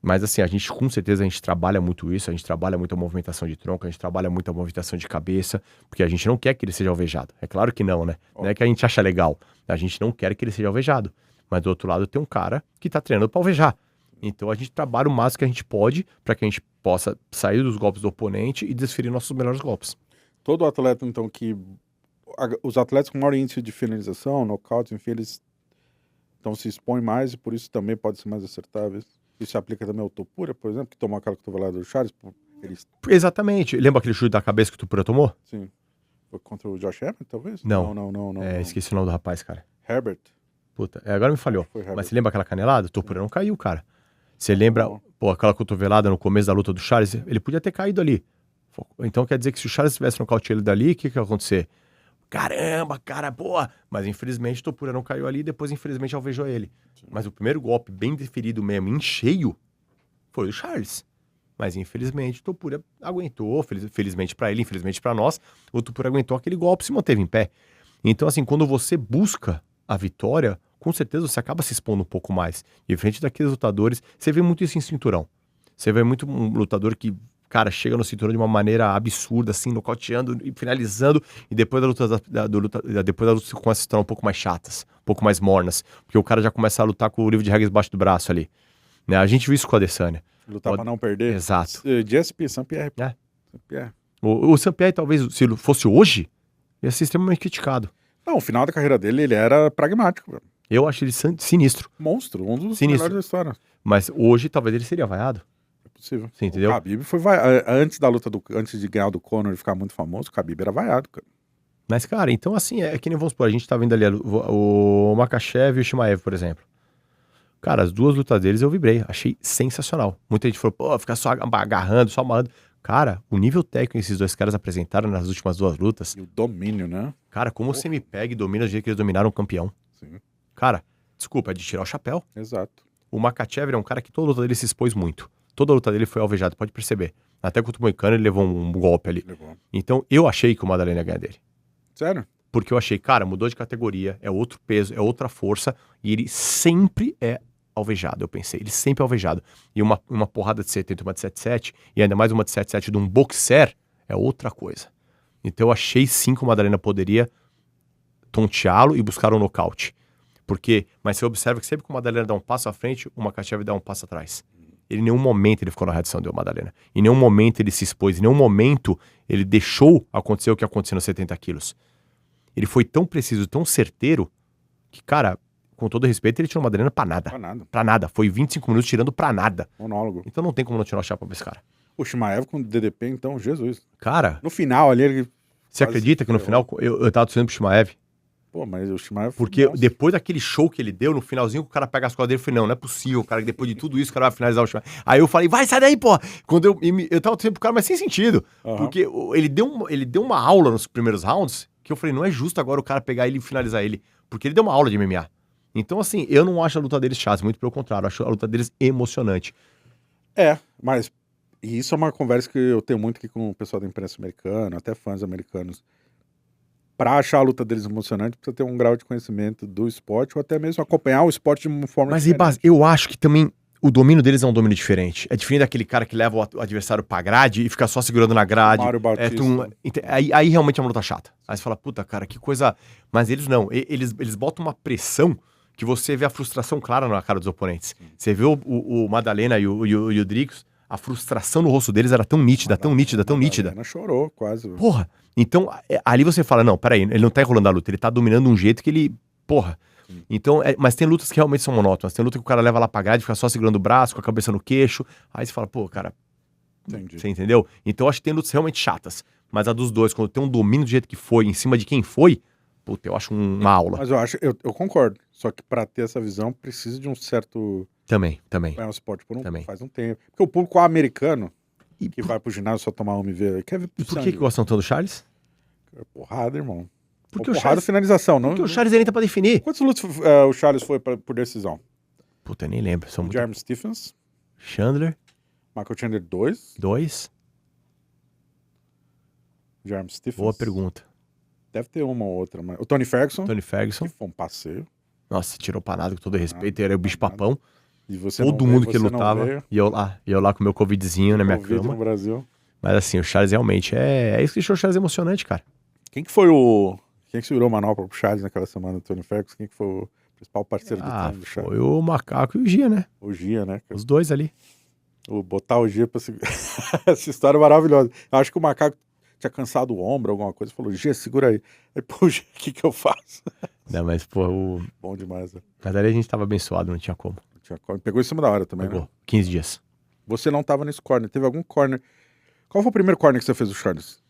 [SPEAKER 2] Mas assim, com certeza a gente trabalha muito isso, a gente trabalha muito a movimentação de tronco, a gente trabalha muito a movimentação de cabeça, porque a gente não quer que ele seja alvejado. É claro que não, né? Não é que a gente acha legal, a gente não quer que ele seja alvejado. Mas do outro lado tem um cara que tá treinando pra alvejar. Então a gente trabalha o máximo que a gente pode para que a gente possa sair dos golpes do oponente e desferir nossos melhores golpes.
[SPEAKER 1] Todo atleta, então, os atletas com maior índice de finalização, nocaute, enfim, eles então se expõem mais e por isso também podem ser mais acertáveis. Isso se aplica também ao Topuria, por exemplo, que tomou aquela cotovelada do Charles?
[SPEAKER 2] Exatamente. Lembra aquele chute da cabeça que o Topuria tomou?
[SPEAKER 1] Sim. Foi contra o Josh Emmett, talvez?
[SPEAKER 2] Não.
[SPEAKER 1] Não.
[SPEAKER 2] Esqueci o nome do rapaz, cara.
[SPEAKER 1] Herbert.
[SPEAKER 2] Puta, agora me falhou. Mas você lembra aquela canelada? O Topuria não caiu, cara. Você lembra, aquela cotovelada no começo da luta do Charles? Ele podia ter caído ali. Então quer dizer que se o Charles tivesse nocauteado ele dali, o que ia acontecer? Caramba, cara, boa! Mas infelizmente o Topuria não caiu ali e depois infelizmente alvejou ele. Sim. Mas o primeiro golpe bem deferido mesmo, em cheio, foi o Charles. Mas infelizmente o Topuria aguentou, felizmente pra ele, infelizmente pra nós, o Topuria aguentou aquele golpe e se manteve em pé. Então assim, quando você busca a vitória, com certeza você acaba se expondo um pouco mais. E frente daqueles lutadores, você vê muito isso em cinturão. Você vê muito um lutador que, cara, chega no cinturão de uma maneira absurda, assim, nocauteando e finalizando, e depois da luta você começa a se tornar um pouco mais chatas, um pouco mais mornas, porque o cara já começa a lutar com o livro de regras embaixo do braço ali. Né? A gente viu isso com a Adesanya.
[SPEAKER 1] Lutar pra não perder.
[SPEAKER 2] Exato.
[SPEAKER 1] GSP, Saint-Pierre. Saint-Pierre.
[SPEAKER 2] O Saint-Pierre, talvez, se fosse hoje, ia ser extremamente criticado.
[SPEAKER 1] Não, o final da carreira dele, ele era pragmático, velho.
[SPEAKER 2] Eu acho ele sinistro.
[SPEAKER 1] Monstro, um dos melhores da história.
[SPEAKER 2] Mas hoje, talvez ele seria vaiado.
[SPEAKER 1] É possível.
[SPEAKER 2] Você entendeu?
[SPEAKER 1] O Khabib foi vaiado. Antes da luta, antes de ganhar do Conor e ficar muito famoso, o Khabib era vaiado, cara.
[SPEAKER 2] Mas, cara, então assim, é que nem vamos supor, a gente tá vendo ali o Makhachev e o Chimaev, por exemplo. Cara, as duas lutas deles eu vibrei, achei sensacional. Muita gente falou, pô, fica só agarrando, só amarrando. Cara, o nível técnico que esses dois caras apresentaram nas últimas duas lutas...
[SPEAKER 1] E o domínio, né?
[SPEAKER 2] Cara, como você me pega e domina do jeito que eles dominaram o campeão.
[SPEAKER 1] Sim.
[SPEAKER 2] Cara, desculpa, é de tirar o chapéu.
[SPEAKER 1] Exato.
[SPEAKER 2] O Makhachev é um cara que toda luta dele se expôs muito. Toda luta dele foi alvejada, pode perceber. Até contra o Moicano ele levou um golpe ali.
[SPEAKER 1] Levou.
[SPEAKER 2] Então eu achei que o Maddalena ia ganhar dele.
[SPEAKER 1] Sério?
[SPEAKER 2] Porque eu achei, cara, mudou de categoria, é outro peso, é outra força, e ele sempre é alvejado, eu pensei. Ele sempre é alvejado. E uma porrada de 70, uma de 7-7, e ainda mais uma de 7-7 de um boxer, é outra coisa. Então eu achei sim que o Maddalena poderia tonteá-lo e buscar um nocaute. Mas você observa que sempre que o Maddalena dá um passo à frente, o Makhachev dá um passo atrás. Ele em nenhum momento ele ficou na reação do Madalena. Em nenhum momento ele se expôs. Em nenhum momento ele deixou acontecer o que aconteceu nos 70 quilos. Ele foi tão preciso, tão certeiro, que, cara, com todo respeito, ele tirou o Madalena pra nada.
[SPEAKER 1] Pra nada.
[SPEAKER 2] Pra nada. Foi 25 minutos tirando pra nada.
[SPEAKER 1] Monólogo.
[SPEAKER 2] Então não tem como não tirar o chapa pra esse cara.
[SPEAKER 1] O Shimaev com o DDP, então, Jesus.
[SPEAKER 2] Cara,
[SPEAKER 1] No final ali, ele...
[SPEAKER 2] você acredita que no final eu tava torcendo pro Shimaev?
[SPEAKER 1] Pô, mas o Shimaev...
[SPEAKER 2] Porque
[SPEAKER 1] nossa.
[SPEAKER 2] depois daquele show que ele deu, no finalzinho, o cara pega as costas dele e falei, não é possível, cara, que depois de tudo isso, o cara vai finalizar o Shimaev. Aí eu falei, vai, sai daí, pô! Quando eu tava torcendo pro cara, mas sem sentido.
[SPEAKER 1] Aham.
[SPEAKER 2] Porque ele deu uma aula nos primeiros rounds, que eu falei, não é justo agora o cara pegar ele e finalizar ele. Porque ele deu uma aula de MMA. Então, assim, eu não acho a luta deles chata, muito pelo contrário, eu acho a luta deles emocionante.
[SPEAKER 1] Mas e isso é uma conversa que eu tenho muito aqui com o pessoal da imprensa americana, até fãs americanos. Pra achar a luta deles emocionante, precisa ter um grau de conhecimento do esporte, ou até mesmo acompanhar o esporte de uma forma
[SPEAKER 2] Mas,
[SPEAKER 1] diferente.
[SPEAKER 2] Ribas, eu acho que também o domínio deles é um domínio diferente. É diferente daquele cara que leva o adversário pra grade e fica só segurando na grade.
[SPEAKER 1] Mário Bautista.
[SPEAKER 2] Aí realmente é uma luta chata. Aí você fala, puta, cara, que coisa... Mas eles não. Eles botam uma pressão que você vê a frustração clara na cara dos oponentes. Você vê o Madalena e o Dricos, a frustração no rosto deles era tão nítida, tão nítida, tão nítida.
[SPEAKER 1] Madalena chorou quase.
[SPEAKER 2] Porra. Então, ali você fala, não, peraí, ele não tá enrolando a luta, ele tá dominando um jeito que ele... Porra. Então, mas tem lutas que realmente são monótonas. Tem luta que o cara leva lá pra grade, fica só segurando o braço, com a cabeça no queixo. Aí você fala, pô, cara,
[SPEAKER 1] Entendi.
[SPEAKER 2] você entendeu? Então eu acho que tem lutas realmente chatas. Mas a dos dois, quando tem um domínio do jeito que foi, em cima de quem foi, puta, eu acho uma aula.
[SPEAKER 1] Mas eu concordo. Só que pra ter essa visão, precisa de um certo...
[SPEAKER 2] Também.
[SPEAKER 1] É um esporte
[SPEAKER 2] Também.
[SPEAKER 1] faz um tempo. Porque o público americano,
[SPEAKER 2] E
[SPEAKER 1] que vai pro ginásio só tomar uma e ver, quer ver
[SPEAKER 2] por
[SPEAKER 1] sangue.
[SPEAKER 2] que gostam tanto do Charles?
[SPEAKER 1] Porrada, irmão.
[SPEAKER 2] Porque
[SPEAKER 1] Ou
[SPEAKER 2] o
[SPEAKER 1] porrada
[SPEAKER 2] Charles,
[SPEAKER 1] finalização, não?
[SPEAKER 2] porque o Charles ele entra pra definir.
[SPEAKER 1] Quantos lutas o Charles foi por decisão?
[SPEAKER 2] Puta, eu nem lembro. São muito...
[SPEAKER 1] Jeremy Stephens,
[SPEAKER 2] Chandler,
[SPEAKER 1] Michael Chandler 2,
[SPEAKER 2] 2.
[SPEAKER 1] Jeremy Stephens.
[SPEAKER 2] Boa pergunta.
[SPEAKER 1] Deve ter uma ou outra, mas... O Tony Ferguson,
[SPEAKER 2] Tony Ferguson.
[SPEAKER 1] que foi um passeio.
[SPEAKER 2] Nossa, tirou pra nada, com todo respeito. Ele era o bicho papão.
[SPEAKER 1] E você
[SPEAKER 2] Todo
[SPEAKER 1] não
[SPEAKER 2] mundo
[SPEAKER 1] veio,
[SPEAKER 2] que
[SPEAKER 1] você não
[SPEAKER 2] lutava.
[SPEAKER 1] veio.
[SPEAKER 2] E eu lá com o meu covidzinho na minha
[SPEAKER 1] Covid
[SPEAKER 2] cama.
[SPEAKER 1] no Brasil.
[SPEAKER 2] Mas assim, o Charles realmente é isso que deixou o Charles emocionante, cara.
[SPEAKER 1] Quem que foi o... Quem que segurou a manopla pro Charles naquela semana do Tony Ferguson? Quem que foi o principal parceiro de treino do Charles?
[SPEAKER 2] Foi o Macaco e o Gia, né?
[SPEAKER 1] O Gia, né?
[SPEAKER 2] Os dois ali.
[SPEAKER 1] Botar o Gia pra segurar. Essa história é maravilhosa. Eu acho que o Macaco tinha cansado o ombro, alguma coisa. Falou, Gia, segura aí. Aí, pô, Gia, o que eu faço?
[SPEAKER 2] Não, mas, pô,
[SPEAKER 1] Bom demais, né?
[SPEAKER 2] Mas ali a gente tava abençoado, não tinha como.
[SPEAKER 1] Pegou em cima da hora também,
[SPEAKER 2] Pegou.
[SPEAKER 1] né?
[SPEAKER 2] 15 dias.
[SPEAKER 1] Você não tava nesse corner. Teve algum corner... Qual foi o primeiro corner que você fez do Charles?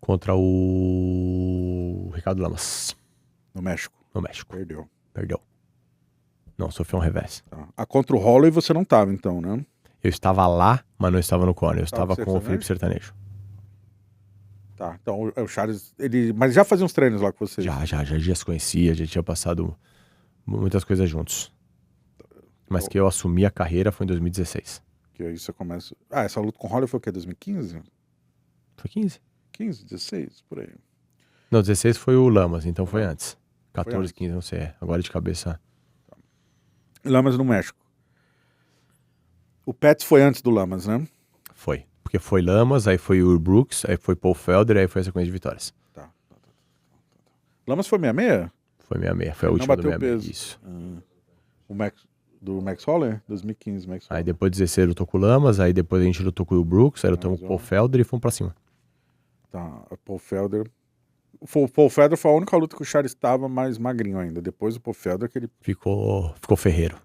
[SPEAKER 2] Contra o Ricardo Lamas,
[SPEAKER 1] No México.
[SPEAKER 2] no México.
[SPEAKER 1] Perdeu.
[SPEAKER 2] Não, sofreu um revés.
[SPEAKER 1] Tá. Contra o Holloway você não tava, então, né?
[SPEAKER 2] Eu estava lá, mas não estava no corner. Eu estava
[SPEAKER 1] com o
[SPEAKER 2] com o
[SPEAKER 1] Sertanejo?
[SPEAKER 2] Felipe Sertanejo.
[SPEAKER 1] Tá, então o Charles, ele... Mas já fazia uns treinos lá com você?
[SPEAKER 2] Já se conhecia, já tinha passado muitas coisas juntos. Mas que eu assumi a carreira foi em 2016.
[SPEAKER 1] Que aí você começa... essa luta com o Holloway foi o quê? 2015?
[SPEAKER 2] Foi 15?
[SPEAKER 1] 15, 16, por aí.
[SPEAKER 2] Não, 16 foi o Lamas, então foi antes. 14,
[SPEAKER 1] antes.
[SPEAKER 2] 15, não sei. Agora de cabeça.
[SPEAKER 1] Lamas no México. O Pettis foi antes do Lamas, né?
[SPEAKER 2] Foi. Porque foi Lamas, aí foi o Brooks, aí foi Paul Felder, aí foi a sequência de vitórias.
[SPEAKER 1] Tá. Lamas foi 66?
[SPEAKER 2] Foi 66, foi a
[SPEAKER 1] Não
[SPEAKER 2] última do
[SPEAKER 1] bateu
[SPEAKER 2] 66.
[SPEAKER 1] peso.
[SPEAKER 2] Isso.
[SPEAKER 1] Do Max Holloway? 2015, Max
[SPEAKER 2] Aí
[SPEAKER 1] Holloway.
[SPEAKER 2] depois de 16 lutou com o Lamas, aí depois a gente lutou com o Brooks, aí lutamos com o
[SPEAKER 1] Mas,
[SPEAKER 2] Paul Felder e fomos pra cima.
[SPEAKER 1] Tá, o Paul Felder... O Paul Felder foi a única luta que o Charles estava mais magrinho ainda. Depois o Paul Felder que ele...
[SPEAKER 2] Ficou ferreiro.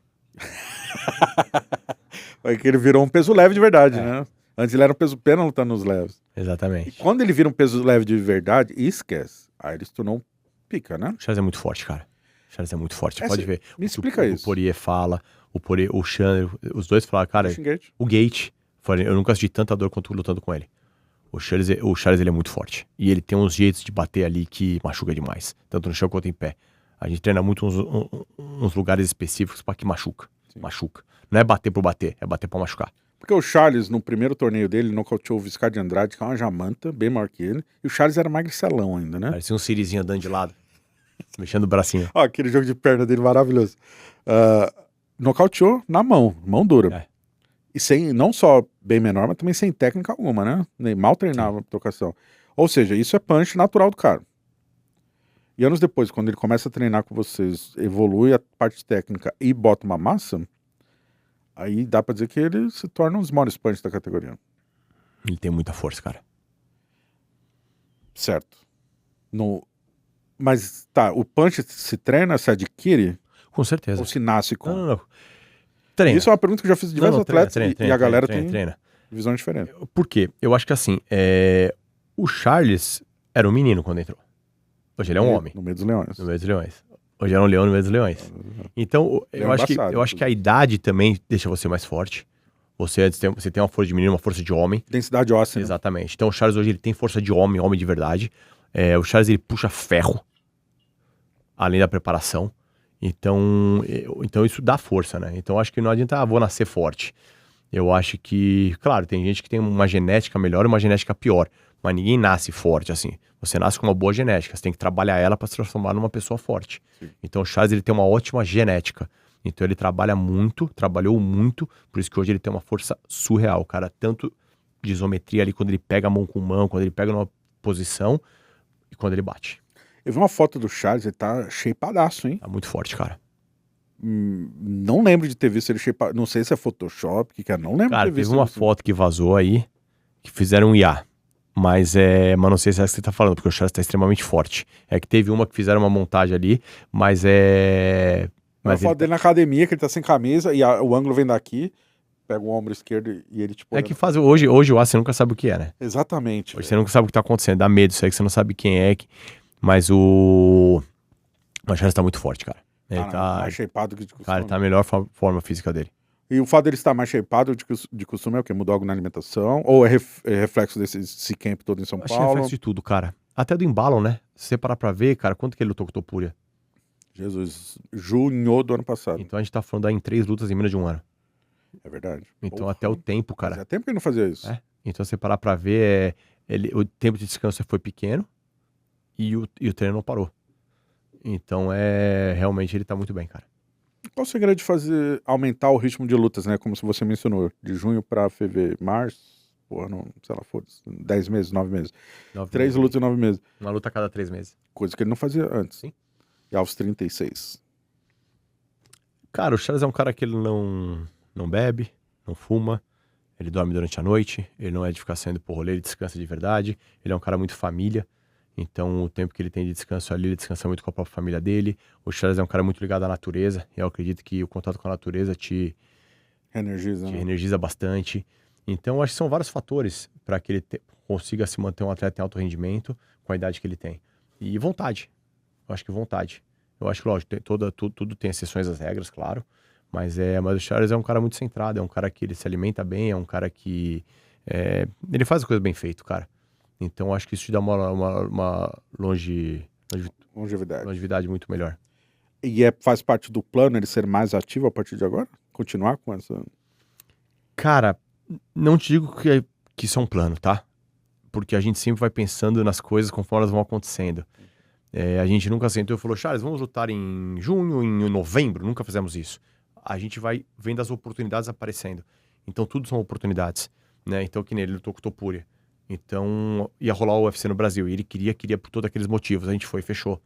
[SPEAKER 1] que ele virou um peso leve de verdade, né? Antes ele era um peso pena lutando nos leves. E
[SPEAKER 2] Exatamente.
[SPEAKER 1] quando ele vira um peso leve de verdade, esquece. Aí ele se tornou um pica, né?
[SPEAKER 2] O Charles é muito forte, cara. O Charles é muito forte. Você pode ver.
[SPEAKER 1] Me
[SPEAKER 2] O que
[SPEAKER 1] explica
[SPEAKER 2] o
[SPEAKER 1] isso.
[SPEAKER 2] O Poirier fala, o Chandler, os dois falaram, cara,
[SPEAKER 1] Xinguete.
[SPEAKER 2] o Gate, eu nunca assisti tanta dor quanto lutando com ele. O Charles ele é muito forte. E ele tem uns jeitos de bater ali que machuca demais. Tanto no chão quanto em pé. A gente treina muito uns lugares específicos pra que machuca.
[SPEAKER 1] Sim.
[SPEAKER 2] Machuca. Não é bater por bater, é bater pra machucar.
[SPEAKER 1] Porque o Charles, no primeiro torneio dele, nocauteou o Viscar de Andrade, que é uma jamanta, bem maior que ele. E o Charles era magricelão ainda, né?
[SPEAKER 2] Parecia um Sirizinho andando de lado. Mexendo o bracinho.
[SPEAKER 1] Ó, aquele jogo de perna dele maravilhoso. Nocauteou na mão dura.
[SPEAKER 2] É.
[SPEAKER 1] E sem, não só bem menor, mas também sem técnica alguma, né? Nem mal treinava a trocação. Ou seja, isso é punch natural do cara. E anos depois, quando ele começa a treinar com vocês, evolui a parte técnica e bota uma massa, Aí dá pra dizer que ele se torna um dos maiores punch da categoria.
[SPEAKER 2] Ele tem muita força, cara.
[SPEAKER 1] Certo. Mas tá, o punch se treina, se adquire
[SPEAKER 2] Com certeza.
[SPEAKER 1] ou se nasce com?
[SPEAKER 2] Não. Treina.
[SPEAKER 1] Isso é uma pergunta que eu já fiz de diversos atletas e a galera tem visão diferente.
[SPEAKER 2] Por quê? Eu acho que assim, o Charles era um menino quando entrou. Hoje ele é um homem.
[SPEAKER 1] No meio dos leões.
[SPEAKER 2] No meio dos leões. Hoje era um leão no meio dos leões. Então, eu acho que a idade também deixa você mais forte. Você tem uma força de menino, uma força de homem.
[SPEAKER 1] Densidade óssea.
[SPEAKER 2] Exatamente. Então o Charles hoje ele tem força de homem, homem de verdade. O Charles ele puxa ferro, além da preparação. Então isso dá força, né? Então acho que não adianta, vou nascer forte. Eu acho que, claro, tem gente que tem uma genética melhor e uma genética pior. Mas ninguém nasce forte, assim. Você nasce com uma boa genética. Você tem que trabalhar ela para se transformar numa pessoa forte. Sim. Então o Charles ele tem uma ótima genética. Então ele trabalhou muito. Por isso que hoje ele tem uma força surreal, cara. Tanto de isometria ali, quando ele pega a mão com mão, quando ele pega numa posição e quando ele bate.
[SPEAKER 1] Eu vi uma foto do Charles, ele tá shapeadaço, hein?
[SPEAKER 2] Tá muito forte, cara.
[SPEAKER 1] Não lembro de ter visto ele shapeado. Não sei se é Photoshop, não lembro
[SPEAKER 2] cara,
[SPEAKER 1] de ter visto.
[SPEAKER 2] Teve uma foto que vazou aí, que fizeram um IA. Mas não sei se é essa que você tá falando, porque o Charles tá extremamente forte. É que teve uma que fizeram uma montagem ali, mas
[SPEAKER 1] Mas a foto dele na academia, que ele tá sem camisa e o ângulo vem daqui, pega o ombro esquerdo e ele tipo...
[SPEAKER 2] É que faz hoje o você nunca sabe o que é, né?
[SPEAKER 1] Exatamente.
[SPEAKER 2] Hoje você nunca sabe o que tá acontecendo, dá medo isso aí, que você não sabe quem é. Mas o Charles tá muito forte, cara. Ele tá
[SPEAKER 1] mais shapeado que de costume.
[SPEAKER 2] Cara, ele tá na melhor forma física dele.
[SPEAKER 1] E o fato dele estar mais shapeado de costume é o quê? Mudou algo na alimentação? Ou é reflexo desse camp todo em São Paulo?
[SPEAKER 2] Acho que é reflexo de tudo, cara. Até do embalo, né? Se você parar pra ver, cara, quanto que ele lutou com o Topuria?
[SPEAKER 1] Jesus, junho do ano passado.
[SPEAKER 2] Então a gente tá falando aí em 3 lutas em menos de um ano.
[SPEAKER 1] É verdade.
[SPEAKER 2] Então até o tempo, cara.
[SPEAKER 1] Fazia tempo que ele não fazia isso.
[SPEAKER 2] Então se você parar pra ver, o tempo de descanso foi pequeno e o treino não parou. Então realmente ele tá muito bem, cara.
[SPEAKER 1] Qual o segredo de aumentar o ritmo de lutas, né? Como você mencionou, de junho pra fevereiro, março, sei lá, foda-se, 10 meses, 9 meses. 3 lutas em 9 meses.
[SPEAKER 2] Uma luta a cada 3 meses.
[SPEAKER 1] Coisa que ele não fazia antes.
[SPEAKER 2] Sim.
[SPEAKER 1] E aos 36.
[SPEAKER 2] Cara, o Charles é um cara que ele não bebe, não fuma, ele dorme durante a noite, ele não é de ficar saindo por rolê, ele descansa de verdade, ele é um cara muito família. Então, o tempo que ele tem de descanso ali, ele descansa muito com a própria família dele. O Charles é um cara muito ligado à natureza. E eu acredito que o contato com a natureza te energiza bastante. Então, acho que são vários fatores para que ele consiga se manter um atleta em alto rendimento com a idade que ele tem. E vontade. Eu acho que vontade. Eu acho que, lógico, tudo tem exceções às regras, claro. Mas o Charles é um cara muito centrado. É um cara que ele se alimenta bem. É um cara que... ele faz as coisas bem feito, cara. Então, acho que isso te dá uma longevidade muito melhor.
[SPEAKER 1] E faz parte do plano ele ser mais ativo a partir de agora? Continuar com essa...
[SPEAKER 2] Cara, não te digo que isso é um plano, tá? Porque a gente sempre vai pensando nas coisas conforme elas vão acontecendo. A gente nunca sentou e falou, Charles, vamos lutar em junho, em novembro? Nunca fizemos isso. A gente vai vendo as oportunidades aparecendo. Então, tudo são oportunidades, né? Então, que nem ele lutou com o Topuria. Então, ia rolar o UFC no Brasil. E ele queria por todos aqueles motivos. A gente foi e fechou.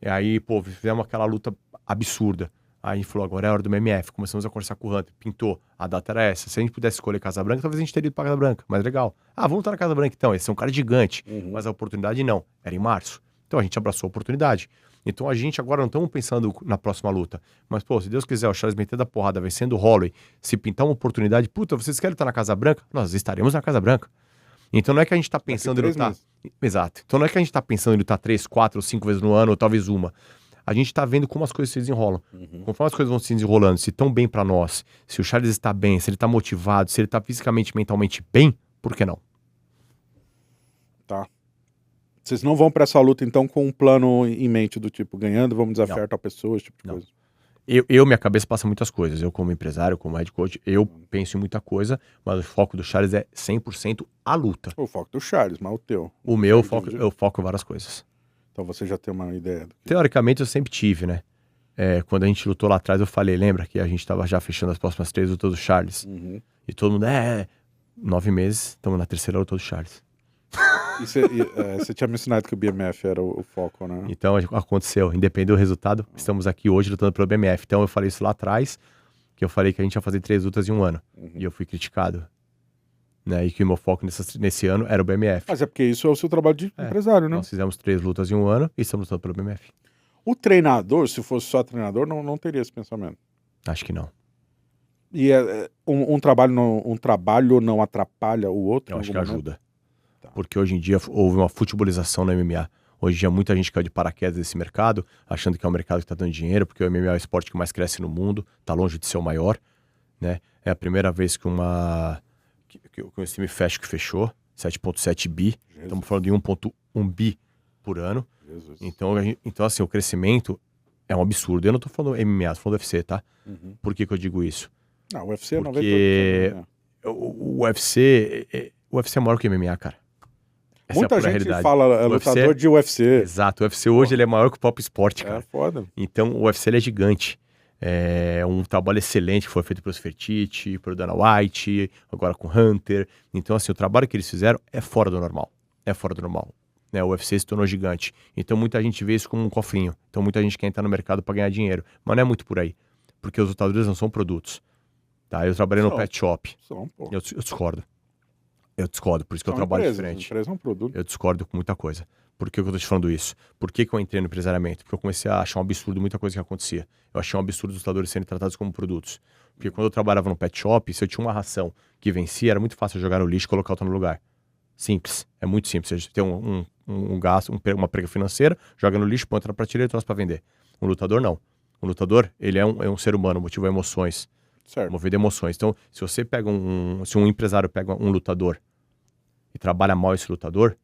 [SPEAKER 2] E aí, fizemos aquela luta absurda. Aí a gente falou, agora é a hora do MMF. Começamos a conversar com o Hunter. Pintou. A data era essa. Se a gente pudesse escolher Casa Branca, talvez a gente teria ido pra Casa Branca. Mas legal. Vamos lutar na Casa Branca então. Esse é um cara gigante. Mas a oportunidade não. Era em março. Então a gente abraçou a oportunidade. Então a gente agora não estamos pensando na próxima luta. Mas, se Deus quiser, o Charles metendo a porrada, vencendo o Holloway, se pintar uma oportunidade, vocês querem estar na Casa Branca? Nós estaremos na Casa Branca. Então não é que a gente tá pensando em lutar... Exato. Então não é que a gente tá pensando em lutar 3, 4 ou 5 vezes no ano, ou talvez uma. A gente tá vendo como as coisas se desenrolam. Conforme as coisas vão se desenrolando, se estão bem pra nós, se o Charles está bem, se ele tá motivado, se ele tá fisicamente, mentalmente bem, por que não?
[SPEAKER 1] Tá. Vocês não vão pra essa luta, então, com um plano em mente do tipo, ganhando, vamos desafiar tal pessoa, esse tipo de coisa?
[SPEAKER 2] Minha cabeça passa muitas coisas. Eu, como empresário, como head coach, eu penso em muita coisa, mas o foco do Charles é 100% a luta.
[SPEAKER 1] O foco do Charles, mas o teu?
[SPEAKER 2] O meu foco, eu foco em várias coisas.
[SPEAKER 1] Então você já tem uma ideia?
[SPEAKER 2] Teoricamente, eu sempre tive, né? Quando a gente lutou lá atrás, eu falei, lembra que a gente tava já fechando as próximas 3 lutas do Charles? E todo mundo, 9 meses, estamos na 3ª luta do Charles.
[SPEAKER 1] Você tinha mencionado que o BMF era o foco, né?
[SPEAKER 2] Então, aconteceu. Independente do resultado, estamos aqui hoje lutando pelo BMF. Então, eu falei isso lá atrás. que eu falei que a gente ia fazer 3 lutas em um ano.
[SPEAKER 1] Uhum.
[SPEAKER 2] E eu fui criticado. Né? E que o meu foco nesse ano era o BMF.
[SPEAKER 1] Mas é porque isso é o seu trabalho de empresário, né?
[SPEAKER 2] Nós fizemos 3 lutas em um ano e estamos lutando pelo BMF.
[SPEAKER 1] O treinador, se fosse só treinador, não teria esse pensamento.
[SPEAKER 2] Acho que não.
[SPEAKER 1] E um trabalho não atrapalha o outro?
[SPEAKER 2] Eu acho que ajuda.
[SPEAKER 1] Tá.
[SPEAKER 2] Porque hoje em dia houve uma futebolização no MMA. Hoje em dia muita gente caiu de paraquedas desse mercado, achando que é um mercado que está dando dinheiro, porque o MMA é o esporte que mais cresce no mundo, está longe de ser o maior. Né? É a primeira vez que o time que fechou, 7,7 bi.
[SPEAKER 1] Jesus.
[SPEAKER 2] Estamos falando de 1,1 bi por ano.
[SPEAKER 1] Jesus.
[SPEAKER 2] Então, assim, o crescimento é um absurdo. Eu não tô falando MMA, tô falando do UFC, tá?
[SPEAKER 1] Uhum.
[SPEAKER 2] Por que eu digo isso?
[SPEAKER 1] Não, o UFC é
[SPEAKER 2] Porque
[SPEAKER 1] 90%.
[SPEAKER 2] o UFC é maior que o MMA, cara. Essa
[SPEAKER 1] Muita
[SPEAKER 2] é a pura
[SPEAKER 1] gente
[SPEAKER 2] realidade.
[SPEAKER 1] fala lutador de UFC.
[SPEAKER 2] Exato, o UFC hoje ele é maior que o Pop Sport, cara.
[SPEAKER 1] É foda.
[SPEAKER 2] Então o UFC ele é gigante. É um trabalho excelente que foi feito pelo Fertitti, pelo Dana White, agora com o Hunter. Então, assim, o trabalho que eles fizeram é fora do normal. É fora do normal. Né? O UFC se tornou gigante. Então muita gente vê isso como um cofrinho. Então muita gente quer entrar no mercado para ganhar dinheiro. Mas não é muito por aí. Porque os lutadores não são produtos. Tá? Eu trabalhei no pet shop. Eu discordo. Eu discordo, por isso que eu trabalho diferente.
[SPEAKER 1] Empresa é um produto.
[SPEAKER 2] Eu discordo com muita coisa. Por que eu tô te falando isso? Por que eu entrei no empresariamento? Porque eu comecei a achar um absurdo muita coisa que acontecia. Eu achei um absurdo os lutadores serem tratados como produtos. Porque quando eu trabalhava no pet shop, se eu tinha uma ração que vencia, era muito fácil jogar no lixo e colocar outra no lugar. Simples. É muito simples. Você tem um gasto, uma perda financeira, joga no lixo, põe outra na prateleira e traz pra vender. Um lutador, não. Um lutador, ele é um ser humano, motiva emoções.
[SPEAKER 1] Certo.
[SPEAKER 2] Movido a emoções. Então, se você pega se um empresário pega um lutador e trabalha mal esse lutador,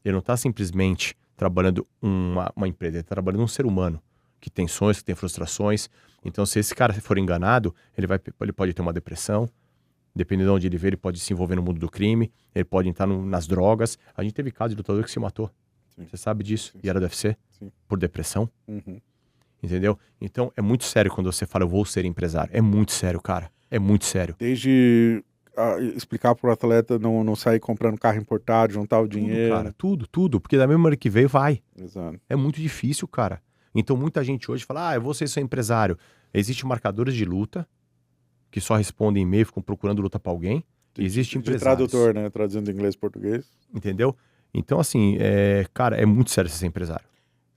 [SPEAKER 2] ele não está simplesmente trabalhando uma empresa, ele está trabalhando um ser humano que tem sonhos, que tem frustrações. Então, se esse cara for enganado, ele pode ter uma depressão, dependendo de onde ele vê, ele pode se envolver no mundo do crime, ele pode entrar nas drogas. A gente teve caso de lutador que se matou. Sim. Você sabe disso? Sim. E era do UFC?
[SPEAKER 1] Sim.
[SPEAKER 2] Por depressão.
[SPEAKER 1] Uhum.
[SPEAKER 2] Entendeu? Então, é muito sério quando você fala, eu vou ser empresário. É muito sério, cara. É muito sério.
[SPEAKER 1] Desde explicar pro atleta não sair comprando carro importado, juntar o dinheiro.
[SPEAKER 2] Cara, tudo. Porque da mesma hora que veio, vai.
[SPEAKER 1] Exato.
[SPEAKER 2] É muito difícil, cara. Então, muita gente hoje fala, eu vou ser seu empresário. Existem marcadores de luta que só respondem e-mail, ficam procurando luta pra alguém. Existe empresários.
[SPEAKER 1] Tradutor, né? Traduzindo inglês e português.
[SPEAKER 2] Entendeu? Então, assim, cara, é muito sério ser empresário.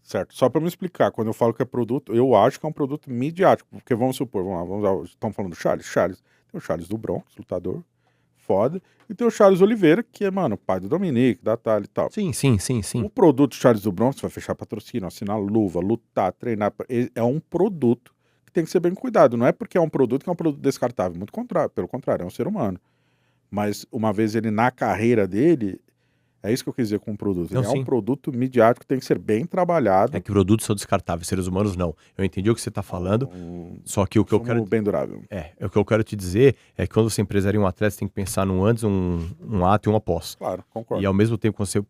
[SPEAKER 1] Certo. Só para me explicar, quando eu falo que é produto, eu acho que é um produto midiático. Porque vamos supor, estamos falando do Charles. Tem o Charles do Bronx, lutador, foda. E tem o Charles Oliveira, que é, mano, pai do Dominique, da Thalia e tal.
[SPEAKER 2] Sim.
[SPEAKER 1] O produto Charles do Bronx vai fechar patrocínio, assinar luva, lutar, treinar. É um produto que tem que ser bem cuidado. Não é porque é um produto que é um produto descartável. Muito contrário, pelo contrário, é um ser humano. Mas uma vez ele na carreira dele... É isso que eu quis dizer com o produto. Ele é um produto midiático que tem que ser bem trabalhado.
[SPEAKER 2] É que produtos são descartáveis, seres humanos não. Eu entendi o que você está falando, só que o que eu quero...
[SPEAKER 1] bem durável.
[SPEAKER 2] O que eu quero te dizer é que quando você empresaria um atleta, você tem que pensar num antes, um ato e um após.
[SPEAKER 1] Claro, concordo.
[SPEAKER 2] E ao mesmo tempo, quando você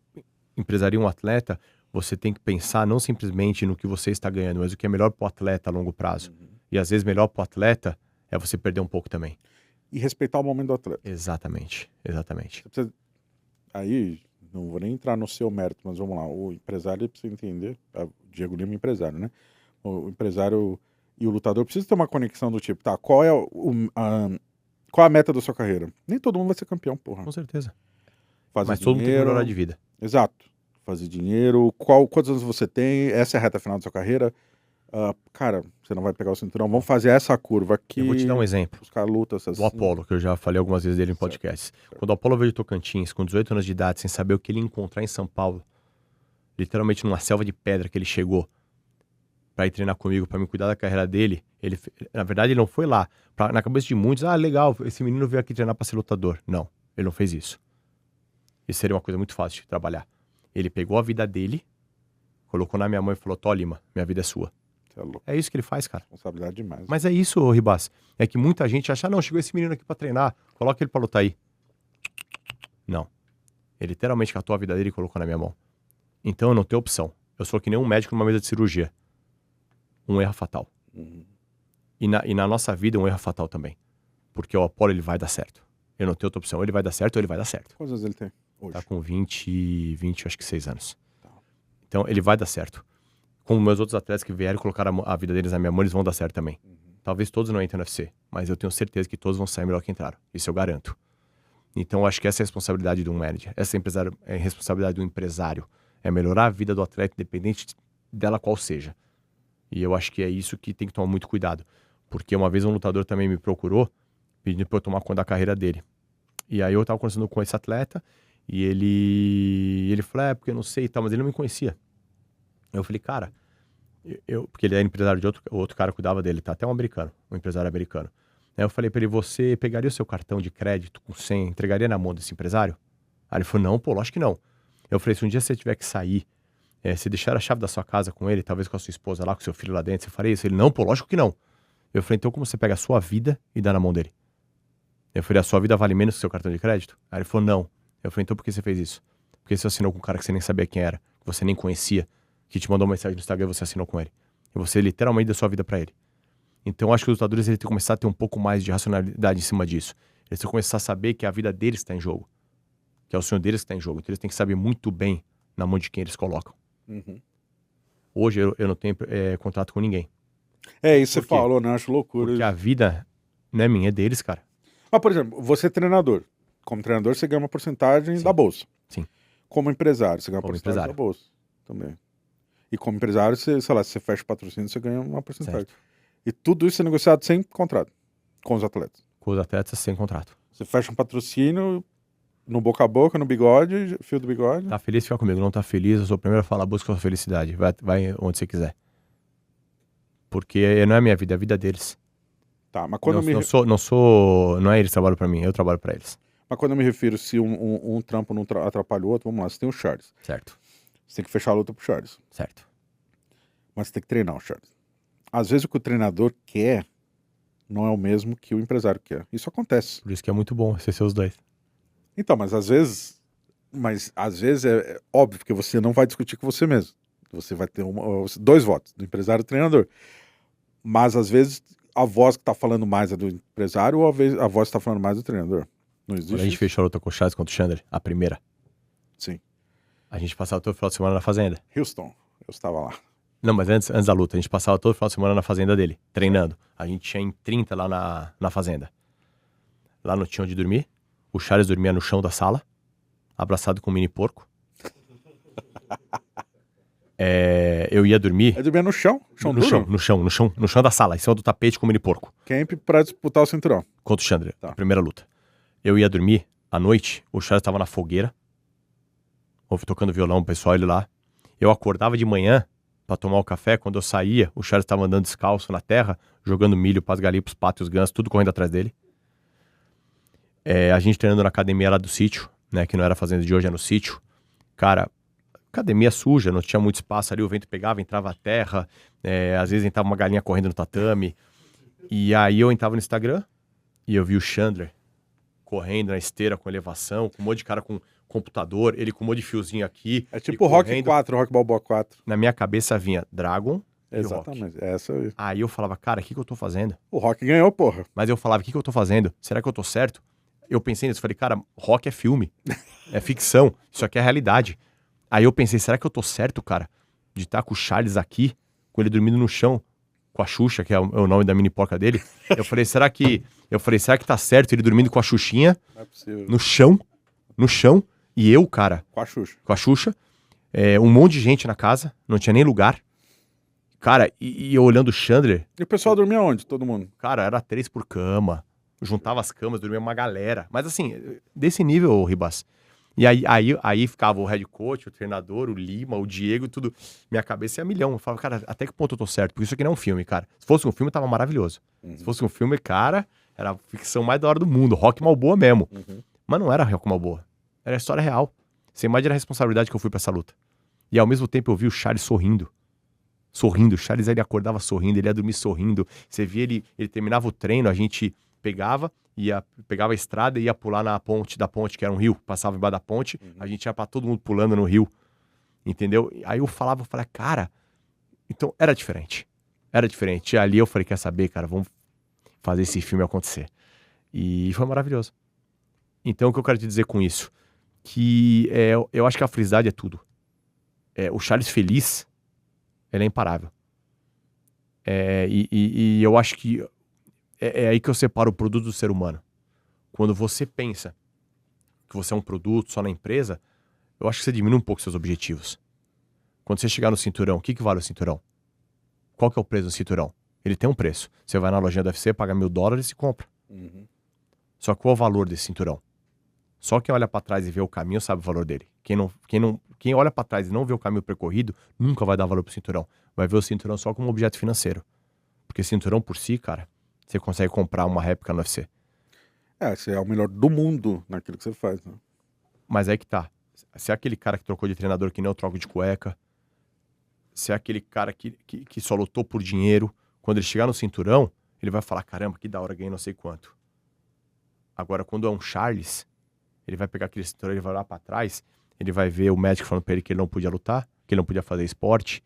[SPEAKER 2] empresaria um atleta, você tem que pensar não simplesmente no que você está ganhando, mas o que é melhor para o atleta a longo prazo. Uhum. E às vezes melhor para o atleta é você perder um pouco também.
[SPEAKER 1] E respeitar o momento do atleta.
[SPEAKER 2] Exatamente.
[SPEAKER 1] Você precisa... Aí... Não vou nem entrar no seu mérito, mas vamos lá. O empresário ele precisa entender. O Diego Lima é empresário, né? O empresário e o lutador precisam ter uma conexão do tipo, tá? Qual é a meta da sua carreira? Nem todo mundo vai ser campeão, porra.
[SPEAKER 2] Com certeza.
[SPEAKER 1] Mas
[SPEAKER 2] todo mundo tem que melhorar de vida.
[SPEAKER 1] Exato. Fazer dinheiro. Quantos anos você tem? Essa é a reta final da sua carreira. Cara, você não vai pegar o cinturão. Vamos fazer essa curva aqui.
[SPEAKER 2] Eu vou te dar um exemplo.
[SPEAKER 1] Os caras lutam assim.
[SPEAKER 2] Do Apollo, que eu já falei algumas vezes dele em podcasts. Quando o Apollo veio de Tocantins, com 18 anos de idade, sem saber o que ele ia encontrar em São Paulo, literalmente numa selva de pedra que ele chegou pra ir treinar comigo, pra me cuidar da carreira dele, na verdade ele não foi lá. Na cabeça de muitos, legal, esse menino veio aqui treinar pra ser lutador. Não, ele não fez isso. Isso seria uma coisa muito fácil de trabalhar. Ele pegou a vida dele, colocou na minha mão e falou, Tó Lima, minha vida é sua. É isso que ele faz, cara.
[SPEAKER 1] Responsabilidade demais.
[SPEAKER 2] Mas é isso, Ribas. É que muita gente acha, não, chegou esse menino aqui pra treinar, coloca ele pra lutar aí. Não. Ele literalmente catou a vida dele e colocou na minha mão. Então eu não tenho opção. Eu sou que nem um médico numa mesa de cirurgia. Um erro fatal.
[SPEAKER 1] Uhum.
[SPEAKER 2] E na nossa vida, um erro fatal também. Porque o Apollo, ele vai dar certo. Eu não tenho outra opção. Ele vai dar certo ou ele vai dar certo.
[SPEAKER 1] Quantos anos ele tem hoje?
[SPEAKER 2] Tá com 20, acho que 6 anos. Tá. Então ele vai dar certo. Como meus outros atletas que vieram e colocaram a vida deles na minha mão, eles vão dar certo também. Uhum. Talvez todos não entrem no UFC, mas eu tenho certeza que todos vão sair melhor que entraram. Isso eu garanto. Então, eu acho que essa é a responsabilidade de um manager. Essa é a responsabilidade do empresário. É melhorar a vida do atleta, independente dela qual seja. E eu acho que é isso que tem que tomar muito cuidado. Porque uma vez um lutador também me procurou, pedindo para eu tomar conta da carreira dele. E aí eu tava conversando com esse atleta, e ele falou, porque eu não sei e tal, mas ele não me conhecia. Eu falei, cara, porque ele era empresário de outro cara cuidava dele, tá? Até um americano, um empresário americano. Aí eu falei pra ele, você pegaria o seu cartão de crédito com senha, entregaria na mão desse empresário? Aí ele falou, não, pô, lógico que não. Eu falei, se um dia você tiver que sair, você deixar a chave da sua casa com ele, talvez com a sua esposa lá, com o seu filho lá dentro, você faria isso? Ele, não, pô, lógico que não. Eu falei, então como você pega a sua vida e dá na mão dele? Eu falei, a sua vida vale menos que o seu cartão de crédito? Aí ele falou, não. Eu falei, então por que você fez isso? Porque você assinou com um cara que você nem sabia quem era, que você nem conhecia, que te mandou uma mensagem no Instagram e você assinou com ele. E você literalmente deu sua vida pra ele. Então, eu acho que os lutadores têm que começar a ter um pouco mais de racionalidade em cima disso. Eles têm que começar a saber que a vida deles está em jogo. Que é o sonho deles que está em jogo. Então, eles têm que saber muito bem na mão de quem eles colocam.
[SPEAKER 1] Uhum.
[SPEAKER 2] Hoje, eu não tenho contato com ninguém.
[SPEAKER 1] Isso você falou, né? Eu acho loucura.
[SPEAKER 2] Porque a vida não é minha, é deles, cara.
[SPEAKER 1] Mas, por exemplo, você é treinador. Como treinador, você ganha uma porcentagem da bolsa.
[SPEAKER 2] Sim.
[SPEAKER 1] Como empresário, você ganha uma porcentagem da bolsa também. E como empresário, você, sei lá, se você fecha patrocínio, você ganha uma porcentagem.
[SPEAKER 2] Certo.
[SPEAKER 1] E tudo isso é negociado sem contrato com os atletas.
[SPEAKER 2] Com os atletas sem contrato.
[SPEAKER 1] Você fecha um patrocínio no boca a boca, no bigode, fio do bigode.
[SPEAKER 2] Tá feliz, fica comigo. Não tá feliz, eu sou o primeiro a falar, busca a sua felicidade. Vai onde você quiser. Porque não é a minha vida, é a vida deles.
[SPEAKER 1] Tá, mas quando
[SPEAKER 2] não é eles que trabalham pra mim, eu trabalho pra eles.
[SPEAKER 1] Mas quando eu me refiro, se um trampo não atrapalha o outro, vamos lá, você tem o Charles.
[SPEAKER 2] Certo.
[SPEAKER 1] Você tem que fechar a luta pro Charles.
[SPEAKER 2] Certo.
[SPEAKER 1] Mas você tem que treinar o Charles. Às vezes o que o treinador quer não é o mesmo que o empresário quer. Isso acontece.
[SPEAKER 2] Por isso que é muito bom você ser os dois.
[SPEAKER 1] Então, mas às vezes é óbvio que você não vai discutir com você mesmo. Você vai ter dois votos, do empresário e do treinador. Mas às vezes a voz que tá falando mais é do empresário ou a voz que tá falando mais do treinador. Não existe.
[SPEAKER 2] Quando a gente fechou a luta com o Charles contra o Chandler, a primeira.
[SPEAKER 1] Sim.
[SPEAKER 2] A gente passava todo final de semana na fazenda.
[SPEAKER 1] Houston, eu estava lá.
[SPEAKER 2] Não, mas antes da luta, a gente passava todo final de semana na fazenda dele, treinando. A gente tinha em 30 lá na fazenda. Lá não tinha onde dormir. O Charles dormia no chão da sala, abraçado com um mini porco. Eu ia dormir...
[SPEAKER 1] Eu dormia no chão?
[SPEAKER 2] No chão da sala, em cima do tapete com o mini porco.
[SPEAKER 1] Camp pra disputar o cinturão.
[SPEAKER 2] Contra o Chandler,
[SPEAKER 1] Tá.
[SPEAKER 2] a primeira luta. Eu ia dormir à noite, o Charles tava na fogueira, tocando violão, o pessoal, ele lá. Eu acordava de manhã pra tomar o café, quando eu saía, o Charles tava andando descalço na terra, jogando milho pras galinhas, pros patos, os gansos, tudo correndo atrás dele. A gente treinando na academia lá do sítio, né, que não era fazenda de hoje, é no sítio. Cara, academia suja, não tinha muito espaço ali, o vento pegava, entrava a terra, às vezes entrava uma galinha correndo no tatame. E aí eu entrava no Instagram e eu vi o Chandler correndo na esteira com elevação, com um monte de cara com computador, ele com um monte de fiozinho aqui.
[SPEAKER 1] É tipo o Rock 4, Rock Balboa 4.
[SPEAKER 2] Na minha cabeça vinha Dragon e
[SPEAKER 1] Exatamente,
[SPEAKER 2] Rock.
[SPEAKER 1] essa aí.
[SPEAKER 2] Aí eu falava, cara, o que eu tô fazendo?
[SPEAKER 1] O Rock ganhou, porra.
[SPEAKER 2] Mas eu falava, o que eu tô fazendo? Será que eu tô certo? Eu pensei nisso, falei, cara, Rock é filme, é ficção, isso aqui é realidade. Aí eu pensei, será que eu tô certo, cara, de estar com o Charles aqui, com ele dormindo no chão, com a Xuxa, que é o nome da mini porca dele? Eu falei, será que tá certo ele dormindo com a Xuxinha
[SPEAKER 1] Não é possível.
[SPEAKER 2] no chão, e eu, cara,
[SPEAKER 1] Com a Xuxa.
[SPEAKER 2] com a Xuxa, um monte de gente na casa, não tinha nem lugar. Cara, e eu olhando o Chandler...
[SPEAKER 1] E o pessoal dormia onde? Todo mundo?
[SPEAKER 2] Cara, era 3 por cama, juntava as camas, dormia uma galera. Mas assim, desse nível, Ribas. E aí ficava o head coach, o treinador, o Lima, o Diego, tudo. Minha cabeça ia a milhão. Eu falava, cara, até que ponto eu tô certo? Porque isso aqui não é um filme, cara. Se fosse um filme, tava maravilhoso. Se fosse um filme, cara, era a ficção mais da hora do mundo. Rock Balboa mesmo. Mas não era Rock Balboa. Era a história real. Você imagina a responsabilidade que eu fui pra essa luta. E ao mesmo tempo eu vi o Charles sorrindo. O Charles, ele acordava sorrindo, ele ia dormir sorrindo. Você via ele terminava o treino, a gente pegava a estrada e ia pular na ponte da ponte, que era um rio, passava embaixo da ponte, a gente ia pra todo mundo pulando no rio, entendeu? Aí eu falava, cara, então era diferente. E ali eu falei, quer saber, cara, vamos fazer esse filme acontecer. E foi maravilhoso. Então o que eu quero te dizer com isso? Que eu acho que a felicidade é tudo. O Charles feliz, ele é imparável. E eu acho que É aí que eu separo o produto do ser humano. Quando você pensa que você é um produto só na empresa, eu acho que você diminui um pouco seus objetivos. Quando você chegar no cinturão, o que vale o cinturão? Qual que é o preço do cinturão? Ele tem um preço. Você vai na lojinha do UFC, paga $1.000 e compra.
[SPEAKER 1] Uhum.
[SPEAKER 2] Só que qual é o valor desse cinturão? Só quem olha pra trás e vê o caminho sabe o valor dele. Quem olha pra trás e não vê o caminho percorrido, nunca vai dar valor pro cinturão. Vai ver o cinturão só como objeto financeiro. Porque cinturão por si, cara, você consegue comprar uma réplica no UFC.
[SPEAKER 1] Você é o melhor do mundo naquilo que você faz, né?
[SPEAKER 2] Mas aí que tá. Se é aquele cara que trocou de treinador que nem eu troco de cueca, se é aquele cara que só lutou por dinheiro, quando ele chegar no cinturão, ele vai falar, caramba, que da hora, ganhei não sei quanto. Agora, quando é um Charles, ele vai pegar aquele cinturão, ele vai olhar pra trás, ele vai ver o médico falando pra ele que ele não podia lutar, que ele não podia fazer esporte.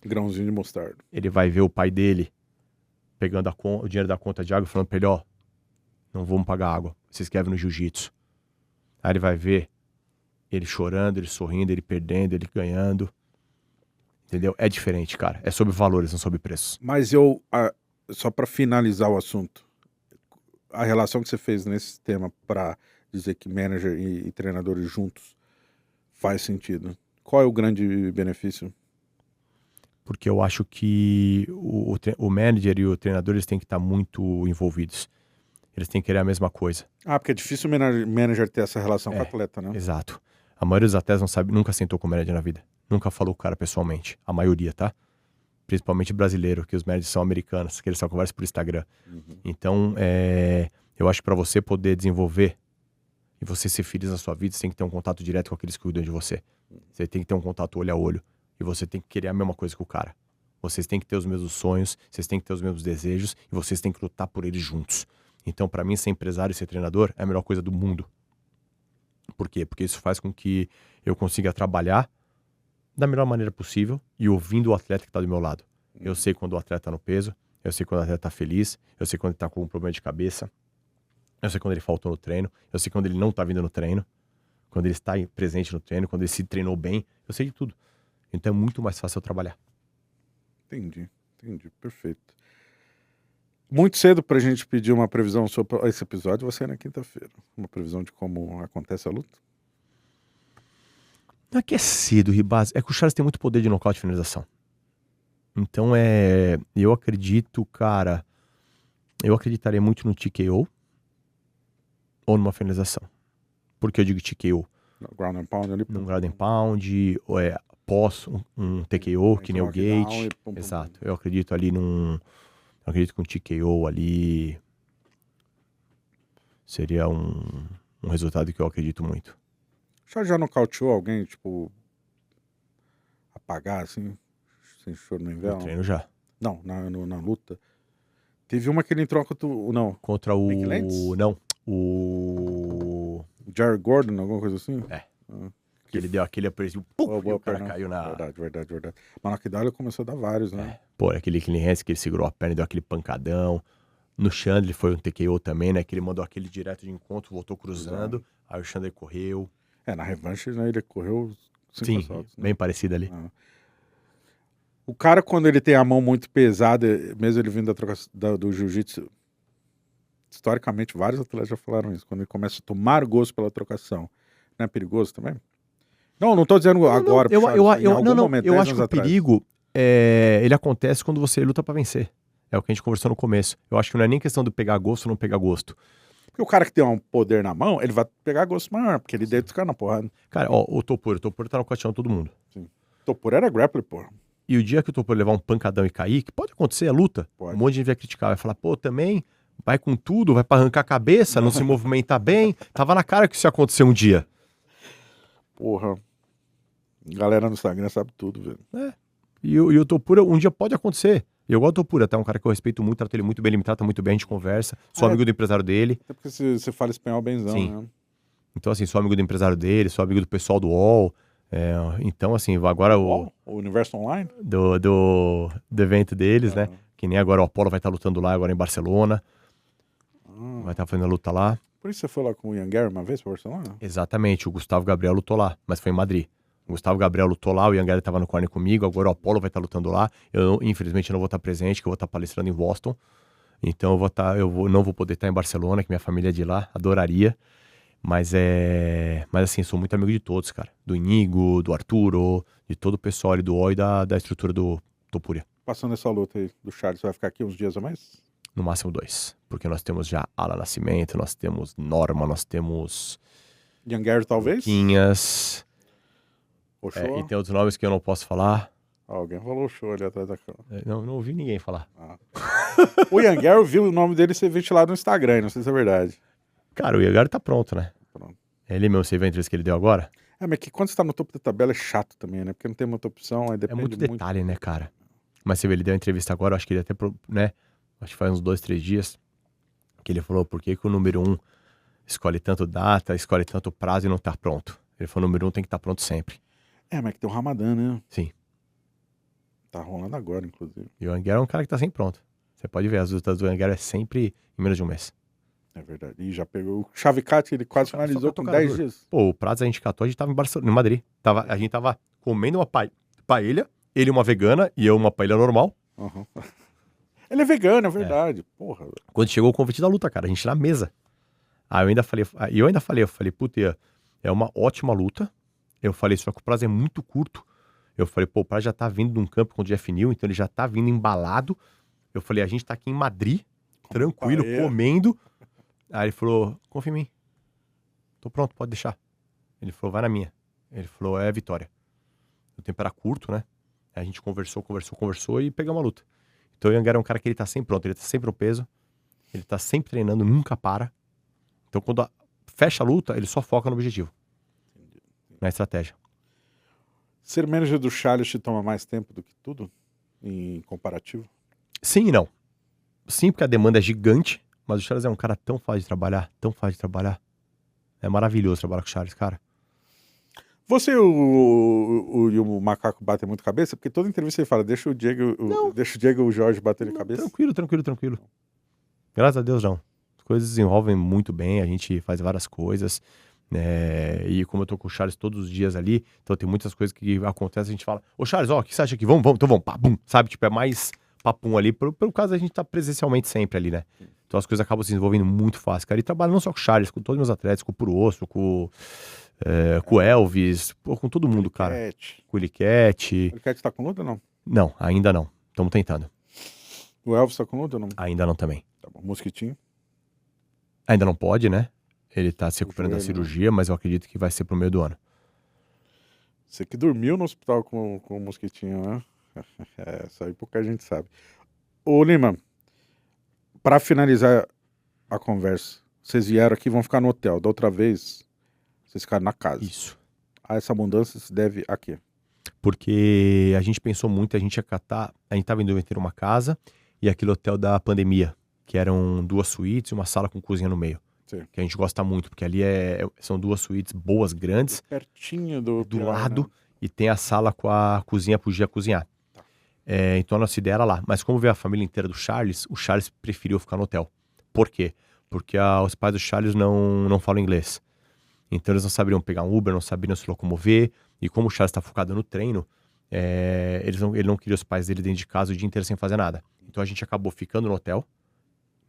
[SPEAKER 1] Grãozinho de mostarda.
[SPEAKER 2] Ele vai ver o pai dele pegando o dinheiro da conta de água e falando pra ele, ó, não vamos pagar água, se inscreve no jiu-jitsu. Aí ele vai ver ele chorando, ele sorrindo, ele perdendo, ele ganhando. Entendeu? É diferente, cara. É sobre valores, não sobre preços.
[SPEAKER 1] Mas só pra finalizar o assunto, a relação que você fez nesse tema pra dizer que manager e treinadores juntos faz sentido. Qual é o grande benefício?
[SPEAKER 2] Porque eu acho que o manager e o treinador eles têm que estar muito envolvidos. Eles têm que querer a mesma coisa.
[SPEAKER 1] Porque é difícil o manager ter essa relação com o atleta, né?
[SPEAKER 2] Exato. A maioria dos atletas não sabe, nunca sentou com o manager na vida. Nunca falou com o cara pessoalmente. A maioria, tá? Principalmente brasileiro, que os managers são americanos, que eles só conversam por Instagram.
[SPEAKER 1] Uhum.
[SPEAKER 2] Então, eu acho que para você poder desenvolver e você ser feliz na sua vida, você tem que ter um contato direto com aqueles que cuidam de você. Você tem que ter um contato olho a olho. E você tem que querer a mesma coisa que o cara. Vocês têm que ter os mesmos sonhos, vocês têm que ter os mesmos desejos e vocês têm que lutar por eles juntos. Então, para mim, ser empresário e ser treinador é a melhor coisa do mundo. Por quê? Porque isso faz com que eu consiga trabalhar da melhor maneira possível e ouvindo o atleta que está do meu lado. Eu sei quando o atleta está no peso, eu sei quando o atleta está feliz, eu sei quando ele está com um problema de cabeça, eu sei quando ele faltou no treino, eu sei quando ele não está vindo no treino, quando ele está presente no treino, quando ele se treinou bem, eu sei de tudo. Então é muito mais fácil eu trabalhar.
[SPEAKER 1] Entendi, perfeito. Muito cedo pra gente pedir uma previsão sobre esse episódio, vai sair na quinta-feira. Uma previsão de como acontece a luta?
[SPEAKER 2] Não é que é cedo, Ribas. É que o Charles tem muito poder de nocaute e finalização. Então eu acredito, cara, eu acreditaria muito no TKO ou numa finalização. Por que eu digo TKO?
[SPEAKER 1] No ground and pound ali.
[SPEAKER 2] Num ground and pound, ou pós um TKO, que nem o Gate. Exato. Eu acredito ali eu acredito que um TKO ali seria um resultado que eu acredito muito.
[SPEAKER 1] Já nocauteou alguém, tipo, apagar, assim, sem choro no inverno?
[SPEAKER 2] No treino já.
[SPEAKER 1] Não, na luta. Teve uma que ele entrou
[SPEAKER 2] contra o...
[SPEAKER 1] Mickey Lentz?
[SPEAKER 2] Não. O
[SPEAKER 1] Jared Gordon, alguma coisa assim?
[SPEAKER 2] Que ele deu aquele aperto, e o cara caiu na...
[SPEAKER 1] Verdade. Mas na Kidal ele começou a dar vários, né?
[SPEAKER 2] Aquele clean hands que ele segurou a perna e deu aquele pancadão. No Chandler foi um TKO também, né? Que ele mandou aquele direto de encontro, voltou cruzando. Aí o Chandler correu.
[SPEAKER 1] Na revanche, né, ele correu 5
[SPEAKER 2] Sim,
[SPEAKER 1] assaltos, né?
[SPEAKER 2] bem parecido ali.
[SPEAKER 1] O cara, quando ele tem a mão muito pesada, mesmo ele vindo do jiu-jitsu, historicamente, vários atletas já falaram isso, quando ele começa a tomar gosto pela trocação, não é perigoso também? Não tô dizendo agora.
[SPEAKER 2] Eu acho que o perigo ele acontece quando você luta pra vencer. É o que a gente conversou no começo. Eu acho que não é nem questão de pegar gosto ou não pegar gosto.
[SPEAKER 1] Porque o cara que tem um poder na mão, ele vai pegar gosto maior, porque ele deita os caras na porrada.
[SPEAKER 2] Cara, o Topuria tá nocauteando todo mundo.
[SPEAKER 1] Sim. O Topuria era grappler, porra.
[SPEAKER 2] E o dia que o Topuria levar um pancadão e cair, que pode acontecer, a luta,
[SPEAKER 1] pode.
[SPEAKER 2] Um monte de gente vai criticar, vai falar, também vai com tudo, vai pra arrancar a cabeça, não se movimentar bem. Tava na cara que isso ia acontecer um dia.
[SPEAKER 1] Porra. Galera no Instagram sabe tudo, velho.
[SPEAKER 2] E o Topuria, um dia pode acontecer. E eu gosto do Topuria, tá? Um cara que eu respeito muito, trato ele muito bem, ele me trata muito bem, a gente conversa. Sou amigo do empresário dele.
[SPEAKER 1] Até porque você fala espanhol benzão,
[SPEAKER 2] sim,
[SPEAKER 1] né?
[SPEAKER 2] Então, assim, sou amigo do empresário dele, sou amigo do pessoal do UOL. Então, assim, agora
[SPEAKER 1] o Universo Online?
[SPEAKER 2] Do evento deles, né? Que nem agora o Apollo vai estar lutando lá, agora em Barcelona. Vai estar fazendo a luta lá.
[SPEAKER 1] Por isso você foi lá com o Ian Gary uma vez pra Barcelona?
[SPEAKER 2] Exatamente, o Gustavo Gabriel lutou lá, mas foi em Madrid. O Gustavo Gabriel lutou lá, o Ian Gary estava no corner comigo, agora o Apollo vai estar lutando lá. Eu, infelizmente, não vou estar presente, que eu vou estar palestrando em Boston. Então não vou poder estar em Barcelona, que minha família é de lá, adoraria. Mas assim, sou muito amigo de todos, cara. Do Inigo, do Arturo, de todo o pessoal ali do O e da estrutura do Topuria.
[SPEAKER 1] Passando essa luta aí do Charles, você vai ficar aqui uns dias a mais?
[SPEAKER 2] No máximo 2. Porque nós temos já Alan Nascimento, nós temos Norma, nós temos
[SPEAKER 1] Ian Gary, talvez?
[SPEAKER 2] Quinhas.
[SPEAKER 1] Ochoa?
[SPEAKER 2] E tem outros nomes que eu não posso falar.
[SPEAKER 1] Alguém falou Ochoa ali atrás da câmera.
[SPEAKER 2] Não ouvi ninguém falar.
[SPEAKER 1] O Ian Gary, eu vi o nome dele ser ventilado no Instagram, não sei se é verdade.
[SPEAKER 2] Cara, o Iagari tá pronto, né?
[SPEAKER 1] Pronto.
[SPEAKER 2] Ele mesmo, você viu a entrevista que ele deu agora?
[SPEAKER 1] Mas que quando você tá no topo da tabela é chato também, né? Porque não tem muita opção, aí
[SPEAKER 2] É
[SPEAKER 1] depende
[SPEAKER 2] muito detalhe, né, cara? Mas você vê, ele deu a entrevista agora, acho que ele até, né? Acho que faz uns 2, 3 dias, que ele falou por que o número 1 escolhe tanto data, escolhe tanto prazo e não tá pronto. Ele falou, o número 1 tem que estar pronto sempre.
[SPEAKER 1] Mas que tem o Ramadã, né?
[SPEAKER 2] Sim.
[SPEAKER 1] Tá rolando agora, inclusive.
[SPEAKER 2] E o Anguera é um cara que tá sempre pronto. Você pode ver, as lutas do Anguera é sempre em menos de um mês.
[SPEAKER 1] É verdade. E já pegou o Chavicate, ele quase finalizou com 10 dias.
[SPEAKER 2] Pô, o Prazo a gente catou, a gente tava em Barcelona, em Madrid. A gente tava comendo uma paella, ele uma vegana e eu uma paella normal.
[SPEAKER 1] Uhum. Ele é vegano, é verdade. Porra.
[SPEAKER 2] Quando chegou o convite da luta, cara, a gente na mesa. Aí eu ainda falei, puta, é uma ótima luta. Eu falei, só que o prazo é muito curto. Eu falei, pô, o prazo já tá vindo de um campo com o Jeff Neal, então ele já tá vindo embalado. Eu falei, a gente tá aqui em Madrid, tranquilo, comendo. Aí ele falou, confia em mim. Tô pronto, pode deixar. Ele falou, vai na minha. Ele falou, é vitória. O tempo era curto, né? Aí a gente conversou e pegamos a luta. Então o Young era um cara que ele tá sempre pronto, ele tá sempre no peso. Ele tá sempre treinando, nunca para. Então quando fecha a luta, ele só foca no objetivo. Na estratégia.
[SPEAKER 1] Ser manager do Charles te toma mais tempo do que tudo? Em comparativo?
[SPEAKER 2] Sim e não. Sim, porque a demanda é gigante. Mas o Charles é um cara tão fácil de trabalhar, tão fácil de trabalhar. É maravilhoso trabalhar com o Charles, cara.
[SPEAKER 1] Você e o Macaco batem muito cabeça? Porque toda entrevista ele fala, deixa o Diego e o Jorge baterem cabeça.
[SPEAKER 2] Tranquilo. Graças a Deus, não. As coisas desenvolvem muito bem, a gente faz várias coisas. E como eu tô com o Charles todos os dias ali, então tem muitas coisas que acontecem, a gente fala, ô Charles, ó, o que você acha aqui? Vamos, então vamos, pá, bum, sabe? Tipo, é mais papum ali, pelo caso a gente tá presencialmente sempre ali, né? Então as coisas acabam se desenvolvendo muito fácil, cara. E trabalho não só com o Charles, com todos os meus atletas, com o Puro Osso, com o Elvis, com todo mundo, cara. Com o Eliquete.
[SPEAKER 1] O Eliquete tá com luta ou não?
[SPEAKER 2] Não, ainda não. Estamos tentando.
[SPEAKER 1] O Elvis tá com luta ou não?
[SPEAKER 2] Ainda não também.
[SPEAKER 1] Tá bom. Mosquitinho?
[SPEAKER 2] Ainda não pode, né? Ele tá se recuperando da cirurgia, mas eu acredito que vai ser pro meio do ano.
[SPEAKER 1] Você que dormiu no hospital com o Mosquitinho, né? Isso aí pouca gente sabe. Ô Lima, pra finalizar a conversa, vocês vieram aqui e vão ficar no hotel. Da outra vez, vocês ficaram na casa.
[SPEAKER 2] Isso.
[SPEAKER 1] Essa abundância se deve a quê?
[SPEAKER 2] Porque a gente pensou muito, a gente ia catar, a gente tava indo vender uma casa e aquele hotel da pandemia, que eram 2 suítes e uma sala com cozinha no meio.
[SPEAKER 1] Sim.
[SPEAKER 2] Que a gente gosta muito, porque ali são 2 suítes boas, grandes.
[SPEAKER 1] Pertinho
[SPEAKER 2] do
[SPEAKER 1] pior,
[SPEAKER 2] lado,
[SPEAKER 1] né?
[SPEAKER 2] E tem a sala com a cozinha pro dia cozinhar.
[SPEAKER 1] Tá.
[SPEAKER 2] Então a nossa ideia era lá. Mas como veio a família inteira do Charles, o Charles preferiu ficar no hotel. Por quê? Porque os pais do Charles não falam inglês. Então eles não saberiam pegar um Uber, não saberiam se locomover. E como o Charles tá focado no treino, ele não queria os pais dele dentro de casa o dia inteiro sem fazer nada. Então a gente acabou ficando no hotel,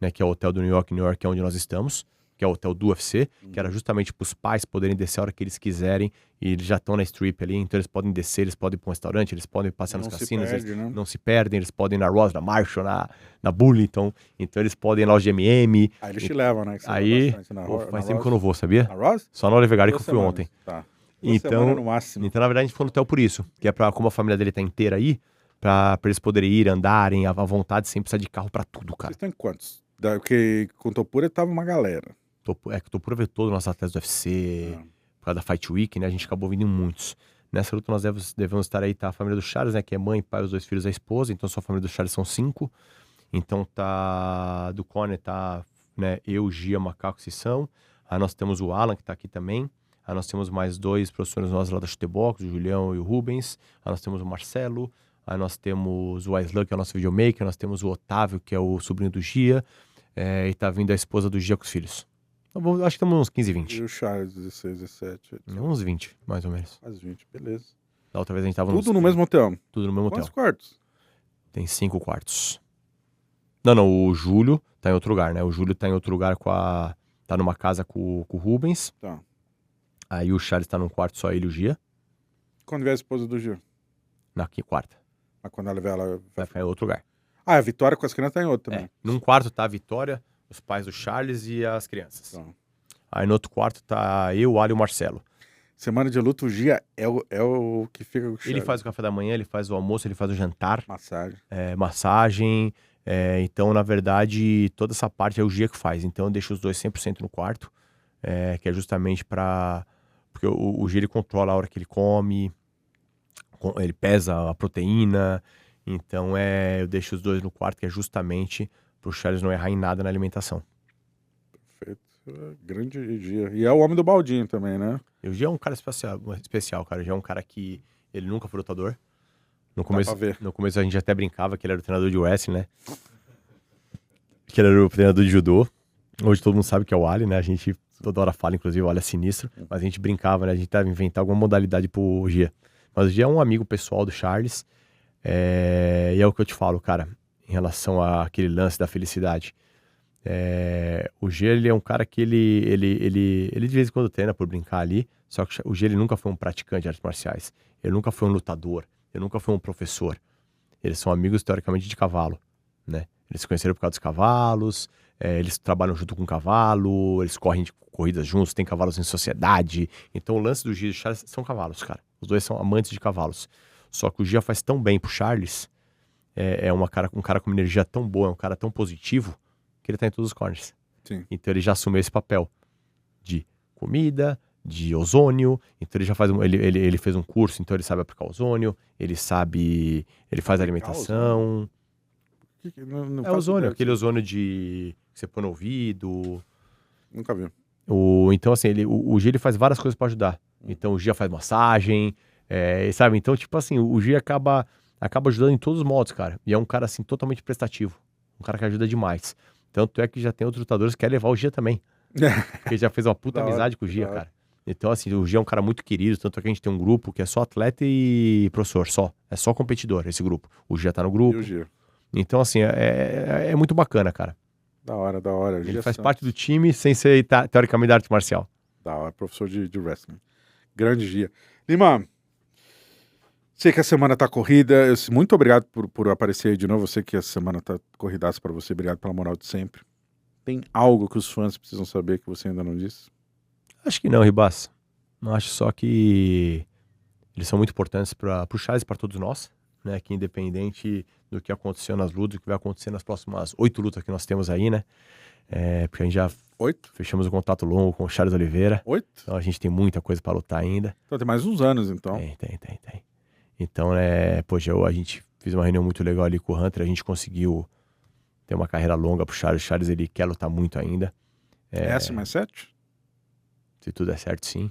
[SPEAKER 2] né, que é o hotel do New York, que é onde nós estamos, que é o hotel do UFC, que era justamente para os pais poderem descer a hora que eles quiserem, e eles já estão na strip ali, então eles podem descer, eles podem ir para um restaurante, eles podem passear nos cassinos, eles não se perdem, eles podem ir na Ross, na Marshall, na Burlington, então eles podem ir na loja de M&M.
[SPEAKER 1] Aí eles te levam, né?
[SPEAKER 2] Faz tempo que eu não vou, sabia?
[SPEAKER 1] Na Ross?
[SPEAKER 2] Só na Olive Garden que eu fui ontem.
[SPEAKER 1] Tá.
[SPEAKER 2] Então,
[SPEAKER 1] no máximo.
[SPEAKER 2] Então, na verdade, a gente ficou no hotel por isso, que é como a família dele tá inteira aí, pra eles poderem ir, andarem, à vontade, sem precisar de carro pra tudo, cara.
[SPEAKER 1] Vocês estão em quantos? Porque com o Topuria tava uma galera.
[SPEAKER 2] Que o Topuria veio todos os nossos atletas do UFC, por causa da Fight Week, né? A gente acabou vindo em muitos. Nessa luta nós devemos estar aí, tá a família do Charles, né? Que é mãe, pai, os 2 filhos, a esposa. Então só a família do Charles são 5. Então tá do Conor, tá, né? Eu, Gia, Macaco, Sissão. Aí nós temos o Alan, que tá aqui também. Aí nós temos mais 2 professores nossos lá da Chutebox, o Julião e o Rubens. Aí nós temos o Marcelo. Aí nós temos o Aislan, que é o nosso videomaker. Nós temos o Otávio, que é o sobrinho do Gia. E tá vindo a esposa do Gia com os filhos. Então, acho que estamos uns 15, 20.
[SPEAKER 1] E o Charles, 16, 17.
[SPEAKER 2] Uns 20, mais ou menos.
[SPEAKER 1] Quase 20, beleza.
[SPEAKER 2] Da outra vez a gente tava
[SPEAKER 1] Tudo no mesmo hotel?
[SPEAKER 2] Tudo no mesmo hotel.
[SPEAKER 1] Quantos quartos?
[SPEAKER 2] Tem 5 quartos. Não, o Júlio tá em outro lugar, né? O Júlio tá em outro lugar tá numa casa com o Rubens.
[SPEAKER 1] Tá.
[SPEAKER 2] Aí o Charles tá num quarto só ele e o Gia.
[SPEAKER 1] Quando vier a esposa do Gil?
[SPEAKER 2] Na quarta.
[SPEAKER 1] Mas quando ela vier, ela
[SPEAKER 2] Vai
[SPEAKER 1] vai...
[SPEAKER 2] ficar em outro lugar.
[SPEAKER 1] Ah, a Vitória com as crianças tá em outro também.
[SPEAKER 2] Num quarto tá a Vitória, os pais do Charles e as crianças.
[SPEAKER 1] Tá.
[SPEAKER 2] Aí no outro quarto tá eu, o Ali e o Marcelo.
[SPEAKER 1] Semana de luto, o Gia é o que fica com o
[SPEAKER 2] Ele
[SPEAKER 1] Charles.
[SPEAKER 2] faz o café da manhã, ele faz o almoço, ele faz o jantar,
[SPEAKER 1] Massagem.
[SPEAKER 2] massagem. Então, na verdade, toda essa parte é o Gia que faz. Então, eu deixo os dois 100% no quarto, que é justamente pra... Porque o Gia, ele controla a hora que ele come, ele pesa a proteína. Então, eu deixo os dois no quarto, que é justamente pro Charles não errar em nada na alimentação.
[SPEAKER 1] Perfeito. Grande Gia. E é o homem do baldinho também, né?
[SPEAKER 2] E o Gia é um cara especial, cara. O Gia é um cara que ele nunca foi lutador. No
[SPEAKER 1] pra ver.
[SPEAKER 2] começo a gente até brincava que ele era o treinador de wrestling, né? Que ele era o treinador de judô. Hoje todo mundo sabe que é o Ali, né? A gente toda hora fala, inclusive, o Ali é sinistro. Mas a gente brincava, né? A gente tava inventar alguma modalidade pro Gia. Mas o Gia é um amigo pessoal do Charles. E é o que eu te falo, cara, em relação àquele lance da felicidade. O Gia, ele é um cara que ele de vez em quando treina por brincar ali. Só que o Gia, ele nunca foi um praticante de artes marciais. Ele nunca foi um lutador. Ele nunca foi um professor. Eles são amigos, teoricamente, de cavalo, né? Eles se conheceram por causa dos cavalos, eles trabalham junto com o cavalo, eles correm de corridas juntos, tem cavalos em sociedade. Então o lance do Gia e do Charles são cavalos, cara. Os dois são amantes de cavalos. Só que o Gia faz tão bem pro Charles, um cara com uma energia tão boa, um cara tão positivo, que ele tá em todos os corners.
[SPEAKER 1] Sim.
[SPEAKER 2] Então ele já assumiu esse papel de comida, de ozônio. Então ele já faz ele fez um curso, então ele sabe aplicar ozônio, ele faz alimentação.
[SPEAKER 1] Não
[SPEAKER 2] É
[SPEAKER 1] faço
[SPEAKER 2] ozônio,
[SPEAKER 1] ideia.
[SPEAKER 2] aquele ozônio que você põe no ouvido.
[SPEAKER 1] Nunca vi.
[SPEAKER 2] Então assim, o Gia, ele faz várias coisas pra ajudar. Então o Gia faz massagem, sabe? Então tipo assim, o Gia acaba ajudando em todos os modos, cara. E é um cara assim totalmente prestativo, um cara que ajuda demais. Tanto é que já tem outros lutadores que querem levar o Gia também. Porque já fez uma puta
[SPEAKER 1] Da hora,
[SPEAKER 2] amizade com o Gia,
[SPEAKER 1] da hora.
[SPEAKER 2] cara. Então, assim, o Gia é um cara muito querido, tanto é que a gente tem um grupo que é só atleta e professor, só. É só competidor, esse grupo. O Gia tá no
[SPEAKER 1] E
[SPEAKER 2] grupo.
[SPEAKER 1] o Gia?
[SPEAKER 2] Então, assim, é muito bacana, cara.
[SPEAKER 1] Da hora, da hora.
[SPEAKER 2] Ele
[SPEAKER 1] Gia
[SPEAKER 2] faz
[SPEAKER 1] Santos.
[SPEAKER 2] parte do time sem ser, teoricamente, da arte marcial.
[SPEAKER 1] Da hora, professor de wrestling. Grande Gia. Lima, sei que a semana tá corrida. Muito obrigado por aparecer aí de novo. Eu sei que a semana tá corridaça pra você. Obrigado pela moral de sempre. Tem algo que os fãs precisam saber que você ainda não disse?
[SPEAKER 2] Acho que não, Ribas. Acho só que eles são muito importantes para o Charles e para todos nós, né? Que independente do que aconteceu nas lutas, o que vai acontecer nas próximas 8 lutas que nós temos aí, né? Porque a gente já
[SPEAKER 1] 8?
[SPEAKER 2] fechamos um contato longo com o Charles Oliveira.
[SPEAKER 1] 8?
[SPEAKER 2] Então a gente tem muita coisa para lutar ainda.
[SPEAKER 1] Então tem mais uns anos, então.
[SPEAKER 2] Tem. Então, poxa, a gente fez uma reunião muito legal ali com o Hunter, a gente conseguiu ter uma carreira longa pro Charles. O Charles, ele quer lutar muito ainda.
[SPEAKER 1] S mais 7?
[SPEAKER 2] Se tudo der certo, sim.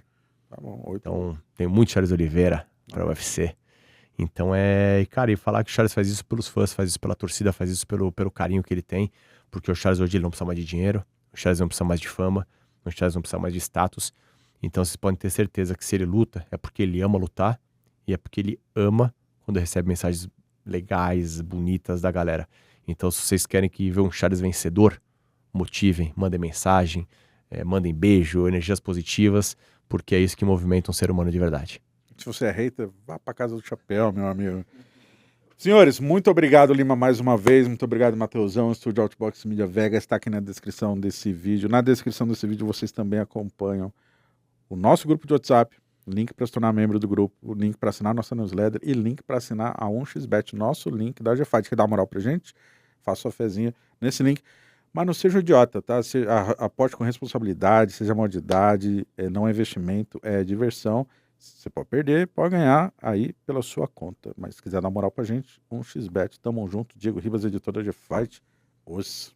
[SPEAKER 1] Tá bom, 8.
[SPEAKER 2] Então, tem muito Charles Oliveira pra UFC. Então, cara, e falar que o Charles faz isso pelos fãs, faz isso pela torcida, faz isso pelo carinho que ele tem, porque o Charles hoje ele não precisa mais de dinheiro, o Charles não precisa mais de fama, o Charles não precisa mais de status. Então, vocês podem ter certeza que se ele luta, é porque ele ama lutar e é porque ele ama quando recebe mensagens legais, bonitas da galera. Então, se vocês querem ver um Charles vencedor, motivem, mandem mensagem, mandem beijo, energias positivas, porque é isso que movimenta um ser humano de verdade.
[SPEAKER 1] Se você é hater, vá pra casa do chapéu, meu amigo. Senhores, muito obrigado, Lima, mais uma vez. Muito obrigado, Mateusão. O Estúdio Outbox Media Vegas está aqui na descrição desse vídeo. Na descrição desse vídeo vocês também acompanham o nosso grupo de WhatsApp, link para se tornar membro do grupo, o link para assinar nossa newsletter e link para assinar a 1xBet, nosso link da GFight. Quer dar uma moral pra gente? Faça sua fezinha nesse link. Mas não seja um idiota, tá? Aporte com responsabilidade, seja modidade, não é investimento, é diversão. Você pode perder, pode ganhar aí pela sua conta. Mas se quiser dar moral pra gente, 1xBet, tamo junto. Diego Ribas, editor da GFight. Os